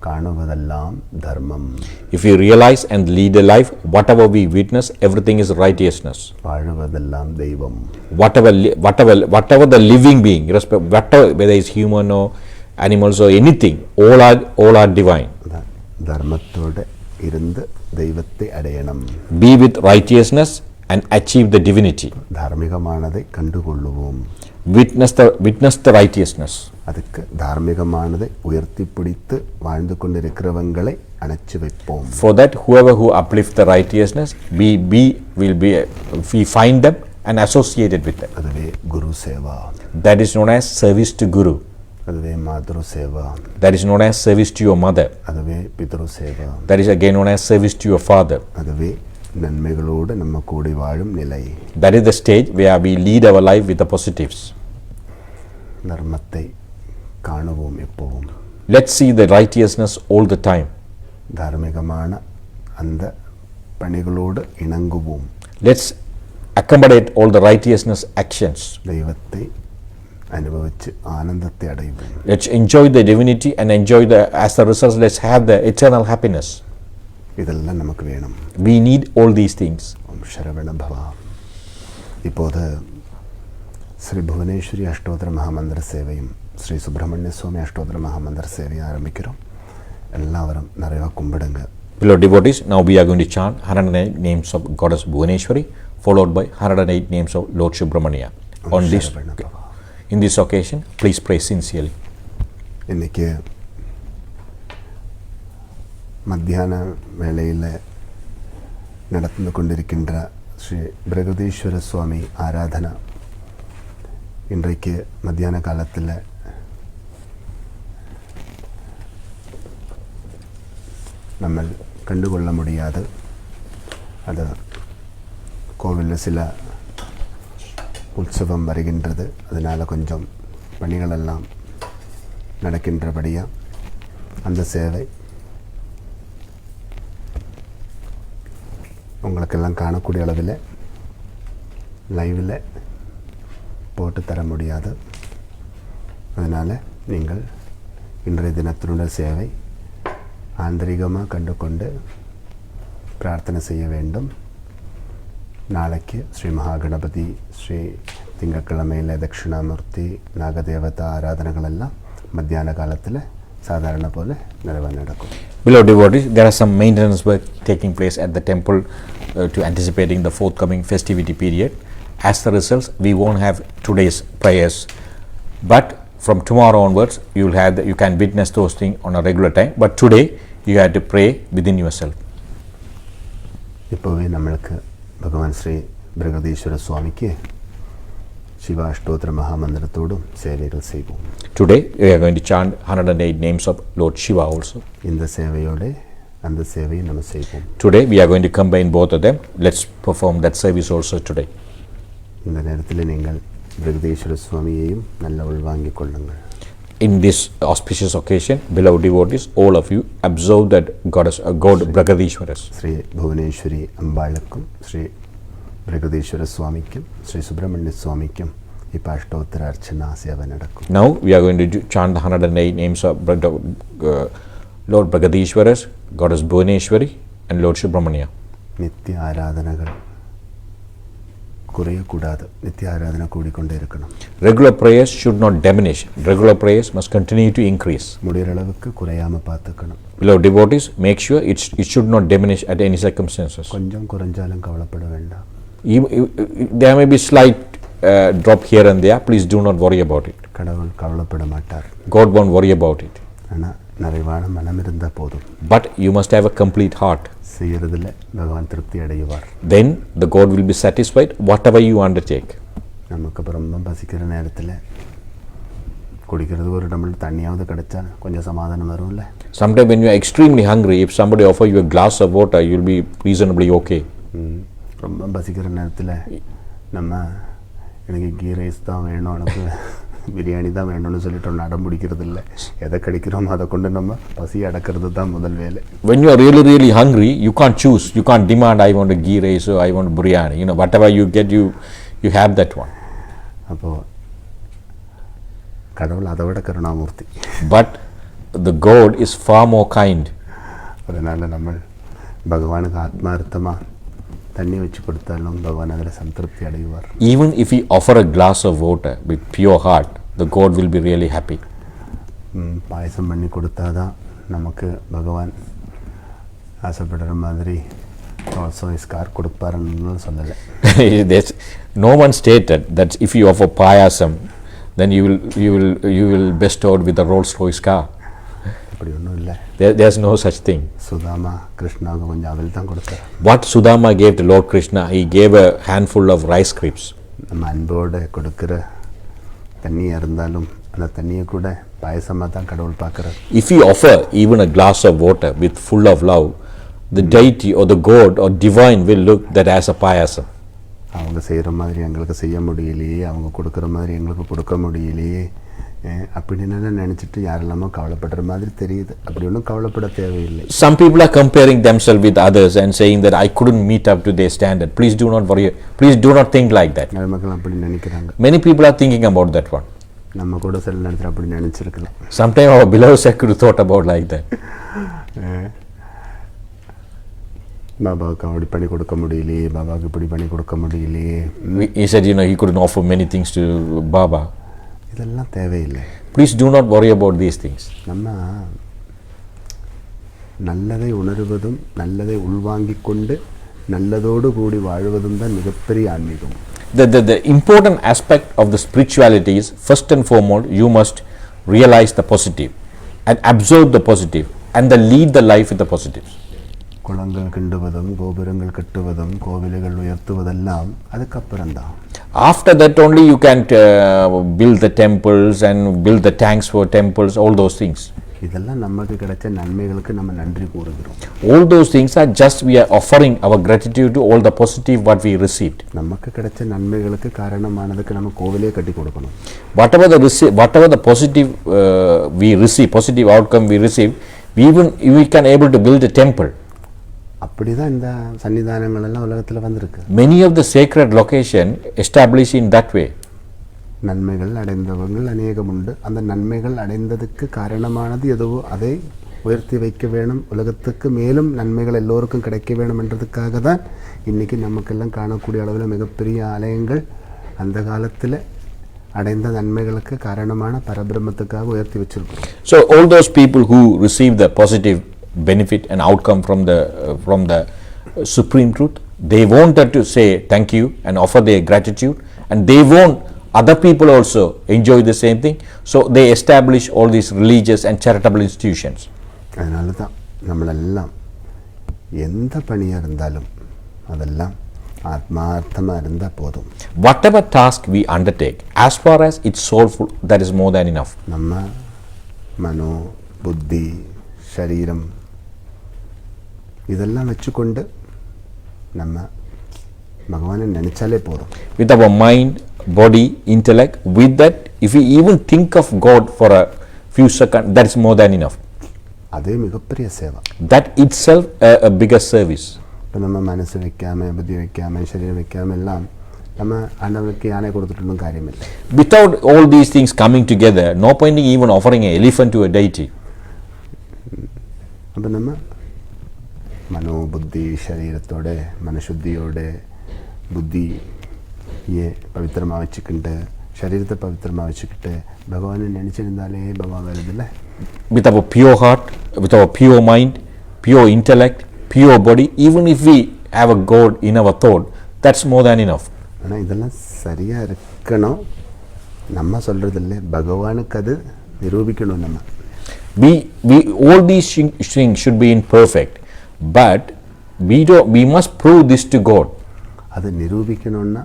காணுவதெல்லாம் தர்மம். If we realize and lead a life, whatever we witness, everything is righteousness. வாழுவதெல்லாம் தெய்வம். Whatever the living being, whatever, whether it's human or animals or anything, all are divine. தர்மத்தோட இருந்து தெய்வத்தை அடையணும். Be with righteousness and achieve the divinity. தார்மீகமானதை கண்டுகொள்ளுவோம். Witness the righteousness. அதுக்கு தார்மீகமானதை உயர்த்தி பிடித்து வாழ்ந்து கொண்டிருக்கிறவங்களை அணைச்சு வைப்போம். For that, whoever who uplift the righteousness, we find them and associated with them. அதுவே குரு Seva. That is known as service to Guru. அதுவே மாத்ரு Seva. That is known as service to your mother. அதுவே பித்ரு Seva. That is again known as service to your father. அதுவே நன்மைகளோடு நம்ம கூடி வாழும் நிலை. That is the stage where we lead our life with the positives. தர்மத்தை காணுவோம் எப்பவும். Let's see the righteousness all the time. தார்மீகமான அந்த பணிகளோடு இணங்குவோம். Let's accommodate all the righteousness actions. தெய்வத்தை அனுபவிச்சு ஆனந்தத்தை அடைவோம். Let's enjoy the divinity and enjoy as the result, let's have the eternal happiness. இதெல்லாம் நமக்கு வேணும். We need all these things. ஓம் சரவண பவா. இப்போது ஸ்ரீ புவனேஸ்வரி அஷ்டோத்திர மகாமந்திர சேவையும் ஸ்ரீ சுப்பிரமணிய சுவாமி அஷ்டோத்திர மகாமந்திர சேவையும் ஆரம்பிக்கிறோம். எல்லாரும் நிறையா கும்பிடுங்க. Beloved devotees, now we are going to chant 108 names of Goddess Bhuvaneshwari, followed by 108 names of Lord Subramania. In this occasion, please pray sincerely. இன்னைக்கு மத்தியான வேளையில் நடந்து கொண்டிருக்கின்ற ஸ்ரீ பிரகதீஸ்வர சுவாமி ஆராதனா இன்றைக்கு மத்தியான காலத்தில் நம்ம கண்டுகொள்ள முடியாது. அது கோவிலில் சில உற்சவம் வருகின்றது. அதனால் கொஞ்சம் பணிகளெல்லாம் நடக்கின்றபடியாக அந்த சேவை உங்களுக்கெல்லாம் காணக்கூடிய அளவில் லைவில் போட்டு தர முடியாது. அதனால் நீங்கள் இன்றைய தினத்தினுடைய சேவை ஆந்தரிகமாக கண்டு கொண்டு பிரார்த்தனை செய்ய வேண்டும். நாளைக்கு ஸ்ரீ மகாகணபதி, ஸ்ரீ திங்கட்கிழமையில் தட்சிணாமூர்த்தி, நாகதேவதா ஆராதனைகளெல்லாம் மத்தியான காலத்தில் சாதாரண போல நிறைவாக நடக்கும். Beloved devotees, there are some maintenance work taking place at the temple to anticipating the forthcoming festivity period. As the results, we won't have today's prayers, but from tomorrow onwards you will have you can witness those things on a regular time, but today you have to pray within yourself. இப்போவே நம்மளுக்கு பகவான் ஸ்ரீ பிரகதீஸ்வர சுவாமிக்கு சிவாஷ்டோத்திர மகாமந்திரத்தோடும் சேவைகள் செய்வோம். Today we are going to chant 108 names of Lord Shiva also. இந்த சேவையோடு அந்த சேவையை நம்ம செய்வோம். Today we are going to combine both of them. Let's perform that service also today. இந்த நேரத்தில் நீங்கள் பிரகதீஸ்வர சுவாமியையும் நல்ல உள்வாங்கிக் கொள்ளுங்கள். In this auspicious occasion, beloved devotees, all of you observe that God Bragadishwaras. Sri Bhuvaneswari அம்பாளுக்கும் Sri Brihadeeswara சுவாமிக்கும் Sri Subramaniya சுவாமிக்கும் இப்போ அஷ்டோத்திர அர்ச்சனா சேவை நடக்கும். Now we are going to chant the 108 names of Lord Bragadishwaras, Goddess Bhuvaneshwari and Lord Subramania. நித்திய ஆராதனைகள் குறையக்கூடாது. நித்திய ஆராதனை கூடிக்கொண்டே இருக்கணும். Regular prayers should not diminish. Regular prayers must continue to increase. முடிகிற அளவுக்கு குறையாமல் பார்த்துக்கணும். Beloved devotees, make sure it should not diminish at any circumstances. கொஞ்சம் குறைஞ்சாலும் கவலைப்பட வேண்டாம். There may be slight drop here and there. Please do not worry about it. கடவுள் கவலைப்பட மாட்டார். God won't worry about it. ஆனால் நிறைவான மனம் இருந்தால் போதும். But you must have a complete heart. செய்யறதில் பகவான் திருப்தி அடைவார். Then the God will be satisfied whatever you undertake. நமக்கு இப்போ ரொம்ப பசிக்கிற நேரத்தில் குடிக்கிறது ஒரு டம்ளர் தண்ணியாவது கிடைச்சா கொஞ்சம் சமாதானம் வரும்ல. Sometimes when you are extremely hungry, if somebody offer you a glass of water, you will be reasonably okay. ரொம்ப பசிக்கிற நேரத்தில் நம்ம எனக்கு கீ ரைஸ் தான் வேணும், எனக்கு பிரியாணி தான் வேணும்னு சொல்லிட்டு ஒன்று அடம் பிடிக்கிறது இல்லை. எதை கிடைக்கிறோமோ அதை கொண்டு நம்ம பசி அடக்கிறது தான் முதல் வேலை. When you are really hungry, you can't choose. You can't demand, I want a ghee rice or I want biryani. You know, whatever you get, you have that one. அப்போது கடவுள் அதை விட கருணாமூர்த்தி. But the God is far more kind. அதனால் நம்ம பகவானுக்கு ஆத்மார்த்தமாக தண்ணி வச்சு கொடுத்தாலும் பகவான் அதில் சந்திருப்தி அடைவார். Even if we offer a glass of water with pure heart, the God will be really happy. பாயசம் பண்ணி கொடுத்தாதான் நமக்கு பகவான் ஆசைப்படுற மாதிரி கார் கொடுப்பாருன்னு சொல்லலை. No one stated that if you offer payasam, then you will bestowed with a Rolls Royce car. அப்படி ஒன்றும் இல்லை. There's no such thing. Sudama கிருஷ்ணாவுக்கு கொஞ்சம் அவல் தான் கொடுத்தார். What Sudama gave to Lord Krishna, he gave a handful of rice crisps. நம்ம அன்போடு கொடுக்குற தண்ணியாக இருந்தாலும் அந்த தண்ணியை கூட பாயசமாக தான் கடவுள் பார்க்குறார். If we offer even a glass of water with full of love, the deity or the God or divine will look that as a payasam. அவங்க செய்கிற மாதிரி எங்களுக்கு செய்ய முடியலையே, அவங்க கொடுக்குற மாதிரி எங்களுக்கு கொடுக்க முடியலையே அப்படின்னு நினச்சிட்டு யாரெல்லாமோ கவலைப்படுற மாதிரி தெரியுது. அப்படி ஒன்றும் கவலைப்பட தேவையில்லை. Some people are comparing themselves with others and saying that I couldn't meet up to their standard. Please do not worry. Please do not think like that. மக்கள் அப்படி நினைக்கிறாங்க. Many people are thinking about that one. நம்ம கூட சில நேரத்தில் அப்படி நினச்சிருக்கலாம். Sometimes our beloved Sakuru thought about like that. பாபாவுக்கு அப்படி பண்ணி கொடுக்க முடியலையே, பாபாவுக்கு இப்படி பண்ணி கொடுக்க முடியலையே. He said, he couldn't offer many things to Baba. இதெல்லாம் தேவையில்லை. Please do not worry about these things. நம்ம நல்லதை உணர்வதும் நல்லதை உள்வாங்கிக் கொண்டு நல்லதோடு கூடி வாழ்வதும் தான் மிகப்பெரிய ஆன்மீகம். The important aspect of the spirituality is, first and foremost, you must realize the positive and absorb the positive and then lead the life with the positives. குளங்கள் கிண்டுவதும் கோபுரங்கள் கட்டுவதும் கோவில்கள் உயர்த்துவதெல்லாம் அதுக்கப்புறம்தான். After that only you can build the temples and build the tanks for temples, all those things. இதெல்லாம் நமக்கு கிடைச்ச நன்மைகளுக்கு நம்ம நன்றி கூறுகிறோம். All those things are just we are offering our gratitude to all the positive what we received. நமக்கு கிடைச்ச நன்மைகளுக்கு காரணமானதுக்கு நம்ம கோவிலே கட்டி கொடுக்கணும். Whatever the positive we receive, positive outcome we receive, we can able to build a temple. அப்படிதான் இந்த சன்னிதானங்கள் எல்லாம் உலகத்தில் வந்திருக்கு. Many of the sacred location established in that way. நன்மைகள் அடைந்தவர்கள் அநேகம் உண்டு. அந்த நன்மைகள் அடைந்ததுக்கு காரணமானது எதுவோ அதை உயர்த்தி வைக்க வேணும். உலகத்துக்கு மேலும் நன்மைகள் எல்லோருக்கும் கிடைக்க வேணும் என்றதுக்காக தான் இன்றைக்கி நமக்கெல்லாம் காணக்கூடிய அளவில் மிகப்பெரிய ஆலயங்கள் அந்த காலத்தில் அடைந்த நன்மைகளுக்கு காரணமான பரபிரம்மத்துக்காக உயர்த்தி வச்சிருக்கிறோம். So all those people who receive the positive benefit and outcome from the supreme truth, they wanted to say thank you and offer their gratitude, and they won't other people also enjoy the same thing, so they establish all these religious and charitable institutions. அதனால தான் നമ്മളെല്ലാം எந்த பணியாக இருந்தாலும் அதெல்லாம் ஆத்மார்த்தமாக இருந்தால் போதும். Whatever task we undertake, as far as it's soulful, that is more than enough. நம்ம மனோ புத்தி சரீரம் இதெல்லாம் வச்சுக்கொண்டு நம்ம பகவானை நினைச்சாலே போதும். With our mind, body, intellect, with that, if we even think of God for a few seconds, that is more than enough. அதே மிகப்பெரிய சேவை. That itself a bigger service. இப்போ நம்ம மனசு வைக்காம புத்தி வைக்காம சரீரம் வைக்காம எல்லாம் நம்ம ஆண்டவனுக்கு யானை கொடுத்துட்டோம் காரியமில்லை. Without all these things coming together, no point in even offering an elephant to a deity. அப்போ நம்ம மனோ புத்தி சரீரத்தோட மனசுத்தியோட புத்தியை பவித்திரமாக வச்சுக்கிட்டு சரீரத்தை பவித்திரமாக வச்சுக்கிட்டு பகவானை நினச்சிருந்தாலே பகவான் வருதில்லை. With our pure heart, with our pure mind, pure intellect, pure body, even if we have a God in our thought, that's more than enough. ஆனால் இதெல்லாம் சரியாக இருக்கணும். நம்ம சொல்கிறது இல்லை, பகவானுக்கு அது நிரூபிக்கணும். நம்ம we all these things should be imperfect, but we must prove this to God. அது நிரூபிக்கணும்னா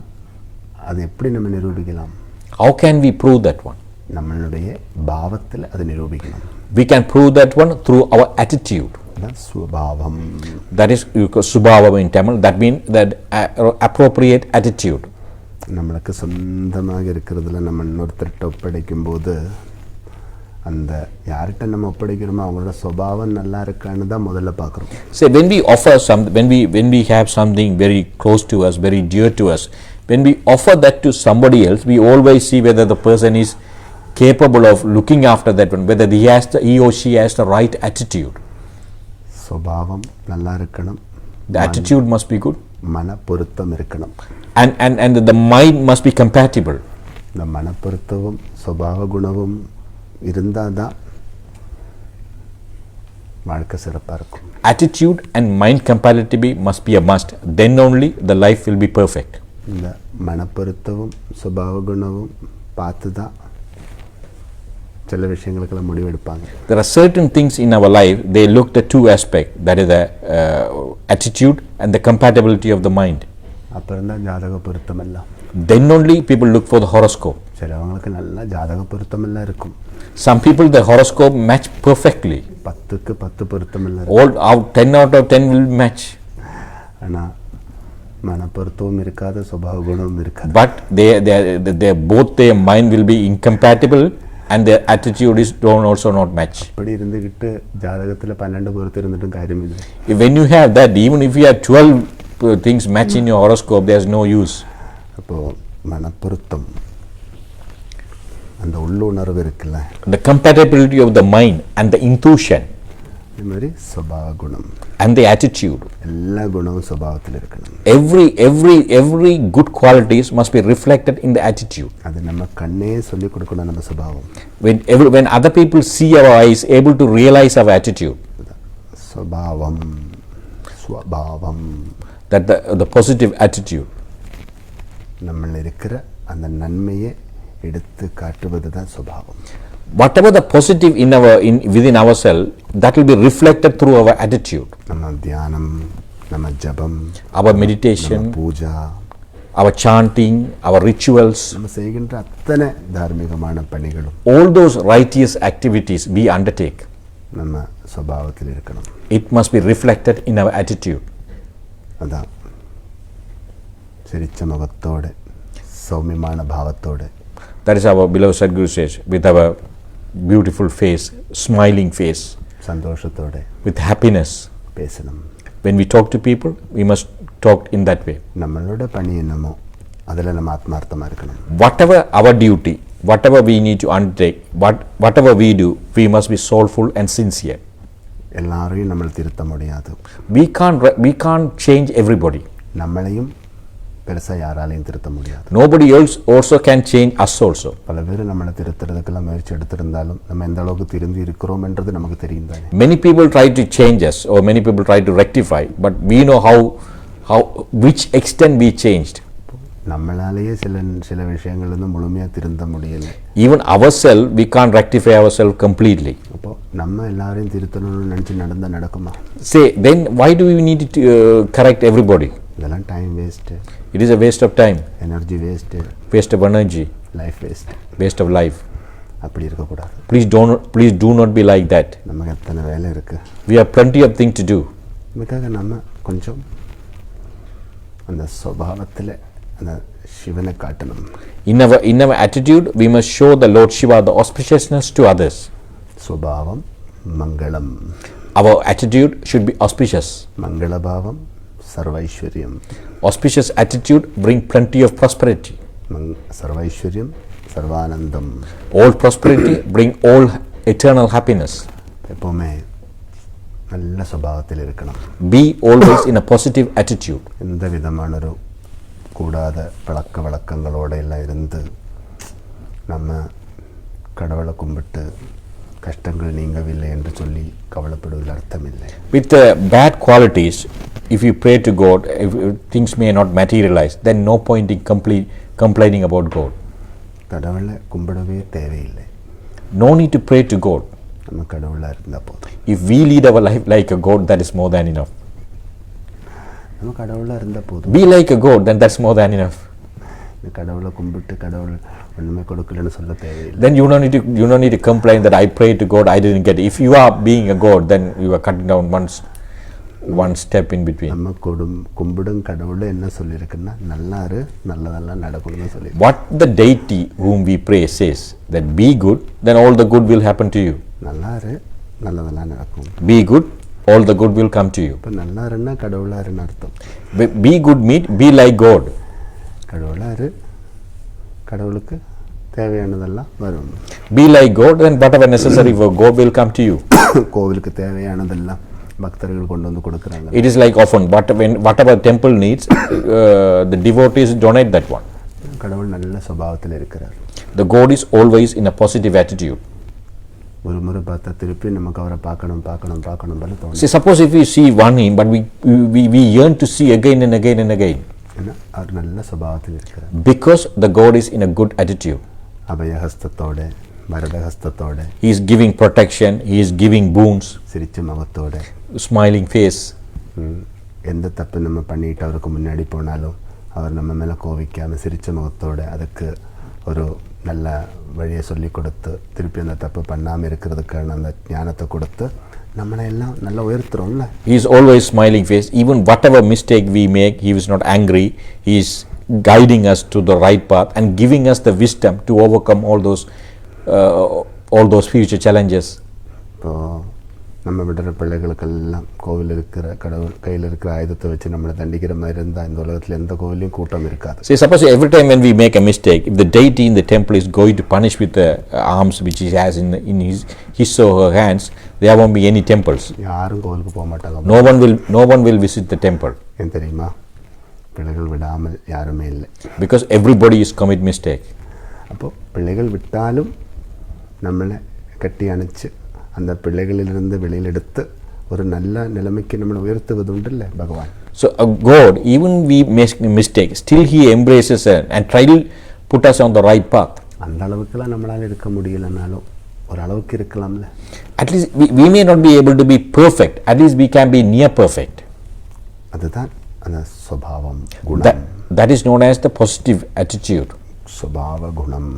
அது எப்படி நம்ம நிரூபிக்கலாம்? How can we prove that one? நம்மளுடைய பாவத்தில் அது நிரூபிக்கணும். We can prove that one through our attitude. அதான் சுபாவம். That is subhava in Tamil. That means that appropriate attitude. நம்மளுக்கு சொந்தமாக இருக்கிறதுல நம்ம இன்னொருத்தர்கிட்ட ஒப்படைக்கும் போது அந்த யார்கிட்ட நம்ம ஒப்படைக்கிறோமோ அவங்களோட சுபாவம் நல்லா இருக்கான்னு தான் முதல்ல பார்க்குறோம். Say when we offer when we have something very close to us, very dear to us, when we offer that to somebody else, we always see whether the person is capable of looking after that one, whether he or she has the right attitude. சுபாவம் நல்லா இருக்கணும். The attitude must be good. மன பொருத்தம் இருக்கணும். And the mind must be compatible. இந்த மன பொருத்தமும் சுபாவ குணமும் இருந்தால் தான் வாழ்க்கை சிறப்பாக இருக்கும். Attitude and mind compatibility must be a must. Then only the life will be perfect. இந்த மனப்பொருத்தமும் சுபாவ குணமும் பார்த்து தான் சில விஷயங்களுக்கெல்லாம் முடிவெடுப்பாங்க. There are certain things in our life, they look at two aspects, that is the attitude and the compatibility of the mind. அப்புறம் தான் ஜாதக பொருத்தம் எல்லாம். Then only people look for the horoscope. சிலவங்களுக்கு நல்லா ஜாதக பொருத்தம் எல்லாம் இருக்கும். Some people the horoscope match perfectly. 10க்கு 10 பொருத்தம் எல்லாம் All out 10 out of 10 will match. ஆனால் மனப்பொருத்தமும் இருக்காது சுபாவ குணமும் இருக்காது. But they both their mind will be incompatible and their attitude is also not match. அப்படி இருந்துக்கிட்டு ஜாதகத்தில் 12 பொருத்தம் இருந்துட்டும் காரியம் இல்லை. When you have that, even if you have 12 things match in your horoscope, there is no use. அப்போது மனப்பொருத்தம் அந்த உள்ளுணர்வு இருக்குல்ல, The compatibility of the mind and the intuition இது மாதிரி சுபாவ குணம் and the attitude, எல்லா குணமும் சுபாவத்தில் இருக்கணும். every good qualities must be reflected in the attitude. அது நம்ம கண்ணே சொல்லி கொடுக்கணும். நம்ம சுபாவம் When other people see our eyes, able to realize our attitude, சுபாவம் ஸ்வபாவம், that the positive attitude, நம்மள இருக்கிற அந்த நன்மையை எடுத்து காட்டுவது தான் சுபாவம். whatever the positive within ourselves, that will be reflected through our attitude. நம்ம தியானம், நம்ம ஜபம், Our meditation, Pooja, our chanting, our rituals, நம்ம செய்கின்ற அத்தனை தார்மீகமான பணிகளும் all those righteous activities we undertake, நம்ம சுபாவத்தில் இருக்கணும். it must be reflected in our attitude. அதான் சிரிச்ச முகத்தோட சௌமியமான பாவத்தோட, That is our beloved Sadhguru says, with our beautiful face, smiling face, சந்தோஷத்தோட with happiness. பேசணும். When we talk to people, we must talk in that way. நம்மளோட பணி என்னமோ அதில் நம்ம ஆத்மார்த்தமாக இருக்கணும். Whatever our duty, whatever we need to undertake, whatever we do, we must be soulful and sincere. எல்லாரையும் நம்மளை திருத்த முடியாது. We can't change everybody. நம்மளையும் பெருசாக யாராலையும் திருத்த முடியாது. Nobody else also can change us also. பல பேர் நம்மளை திருத்துறதுக்கெல்லாம் முயற்சி எடுத்திருந்தாலும் நம்ம எந்த அளவுக்கு திருந்தி இருக்கிறோம் என்றது நமக்கு தெரியும் தானே. Many people try to change us, or many people try to rectify, but we know how which extent we changed. நம்மளாலேயே சில விஷயங்கள்லேருந்து முழுமையாக திருந்த முடியலை. Even ourselves, we can't rectify ourselves completely. அப்போ நம்ம எல்லாரையும் திருத்தணும்னு நினச்சி நடக்குமா? Say, then why do we need to correct everybody? இதெல்லாம் time waste, It is a waste of time, energy waste, waste of energy, life waste. waste of life. அப்படி இருக்கக்கூடாது. Please do not be like that. நமக்கு எத்தனை வேலை இருக்குது, We have plenty of things to do. இதுக்காக நம்ம கொஞ்சம் அந்த சுபாவத்தில் அந்த சிவனை காட்டணும். In our attitude, we must show the Lord Shiva the auspiciousness to others. சுபாவம் மங்களம், Our attitude should be auspicious. மங்களபாவம் சர்வைஸ்வர்யம், Auspicious attitude bring plenty of prosperity. சர்வைஸ்வர்யம் Sarvanandam. All prosperity bring all eternal happiness. எப்போவுமே நல்ல சுபாவத்தில் இருக்கணும். Be always in a positive attitude. எந்த விதமான ஒரு கூடாத பழக்க வழக்கங்களோடு எல்லாம் இருந்து நம்ம கடவுளை கும்பிட்டு கஷ்டங்கள் நீங்கவில்லை என்று சொல்லி கவலைப்படுவதில் அர்த்தமில்லை. With the bad qualities, if you pray to God, if things may not materialize, then no point in complaining about God. கடவுளை கும்பிடவே தேவையில்லை. No need to pray to God. நம்ம கடவுளாக இருந்தால் போதும். If we lead our life like a God, that is more than enough. நம்ம கடவுளாக இருந்தால் போதும். Be like a God, then that's more than enough. இந்த கடவுளை கும்பிட்டு கடவுள் ஒன்றுமே கொடுக்கலன்னு சொல்ல தேவையில்லை. Then you don't need to complain that I prayed to God, I didn't get it. If you are being a God, then you are cutting down one step in between. நம்ம கும்பிடும் கடவுள் என்ன சொல்லியிருக்குன்னா நல்லாரு நல்லதெல்லாம் நடக்கணும்னு சொல்லி. What the deity whom we pray says, that be good, then all the good will happen to you. நல்லாரு நல்லதெல்லாம் நடக்கும். Be good, all the good will come to you. இப்போ நல்லாருன்னா கடவுளாருன்னு அர்த்தம். Be good means be like God. கடவுளாரு கடவுளுக்கு தேவையானதெல்லாம் வரும். Be like God, then whatever necessary for God will come to you. கோவிலுக்கு தேவையானதெல்லாம் பக்தர்கள் கொண்டு வந்து கொடுக்குறாங்க. It is like often whatever temple needs, the devotees donate that one. கடவுள் நல்ல சுபாவத்தில் இருக்கிறார். The God is always in a positive attitude. ஒரு முறை பார்த்தா திருப்பி நமக்கு அவரை பார்க்கணும் தோணும். See, suppose if we see one him, but we yearn to see again and again and again. ஏன்னா அவர் நல்ல சுபாவத்தில் இருக்கிறார். Because the God is in a good attitude. அபயஹஸ்தத்தோட வரதஹஸ்தத்தோட, He is giving protection, He is giving boons, சிரிச்ச முகத்தோட, smiling face. எந்த தப்பு நம்ம பண்ணிட்டு அவருக்கு முன்னாடி போனாலும் அவர் நம்ம மேலே கோவிக்காமல் சிரிச்ச முகத்தோட அதுக்கு ஒரு நல்ல வழியை சொல்லி கொடுத்து திருப்பி அந்த தப்பு பண்ணாமல் இருக்கிறதுக்கான அந்த ஞானத்தை கொடுத்து நம்மளை எல்லாம் நல்லா உயர்த்துறோம்ல. He is always smiling face. Even whatever mistake we make, He is not angry. He is guiding us to the right path and giving us the wisdom to overcome all those future challenges. இப்போது நம்ம விடுற பிள்ளைகளுக்கெல்லாம் கோவில் இருக்கிற கடவுள் கையில் இருக்கிற ஆயுதத்தை வச்சு நம்மளை தண்டிக்கிற மாதிரி இருந்தால் இந்த உலகத்தில் எந்த கோவிலையும் கூட்டம் இருக்காது. See, suppose every time when we make a mistake, if the deity in the temple is going to punish with the arms which He has in his or her hands, there won't be any temples. யாரும் கோவிலுக்கு போக மாட்டாங்க. No one will visit the temple. ஏன் தெரியுமா? பிள்ளைகள் விடாமல் யாருமே இல்லை. Because everybody is commit mistake. அப்போது பிள்ளைகள் விட்டாலும் நம்மளை கட்டி அணைச்சு அந்த பிள்ளைகளிலிருந்து வெளியில் எடுத்து ஒரு நல்ல நிலைமைக்கு நம்மளை உயர்த்துவது உண்டு இல்லை பகவான். So God, even we make mistake, still He embraces us and try to put us on the right path. அந்த அளவுக்குலாம் நம்மளால் இருக்க முடியலனாலும் ஒரு அளவுக்கு இருக்கலாம்ல. At least we may not be able to be perfect, at least we can be near perfect. அதுதான் அந்த சுபாவம் குணம். That is known as the positive attitude. சுபாவ குணம்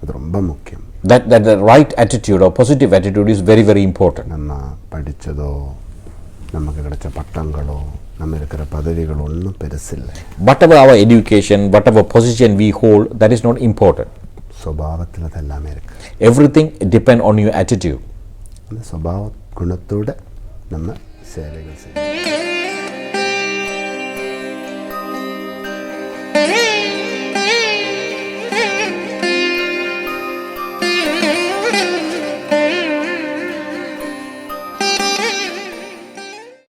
அது ரொம்ப முக்கியம். That the right attitude or positive attitude is very, very important. நம்ம படித்ததோ நமக்கு கிடைச்ச பட்டங்களோ நம்ம இருக்கிற பதவிகள் ஒன்றும் பெருசில்லை. Whatever our education, whatever position we hold, that is not important. சுபாவத்தில் தான் எல்லாமே இருக்கு. Everything depends on your attitude. அந்த சுபாவ குணத்தோட நம்ம சேவைகள் செய்யணும்.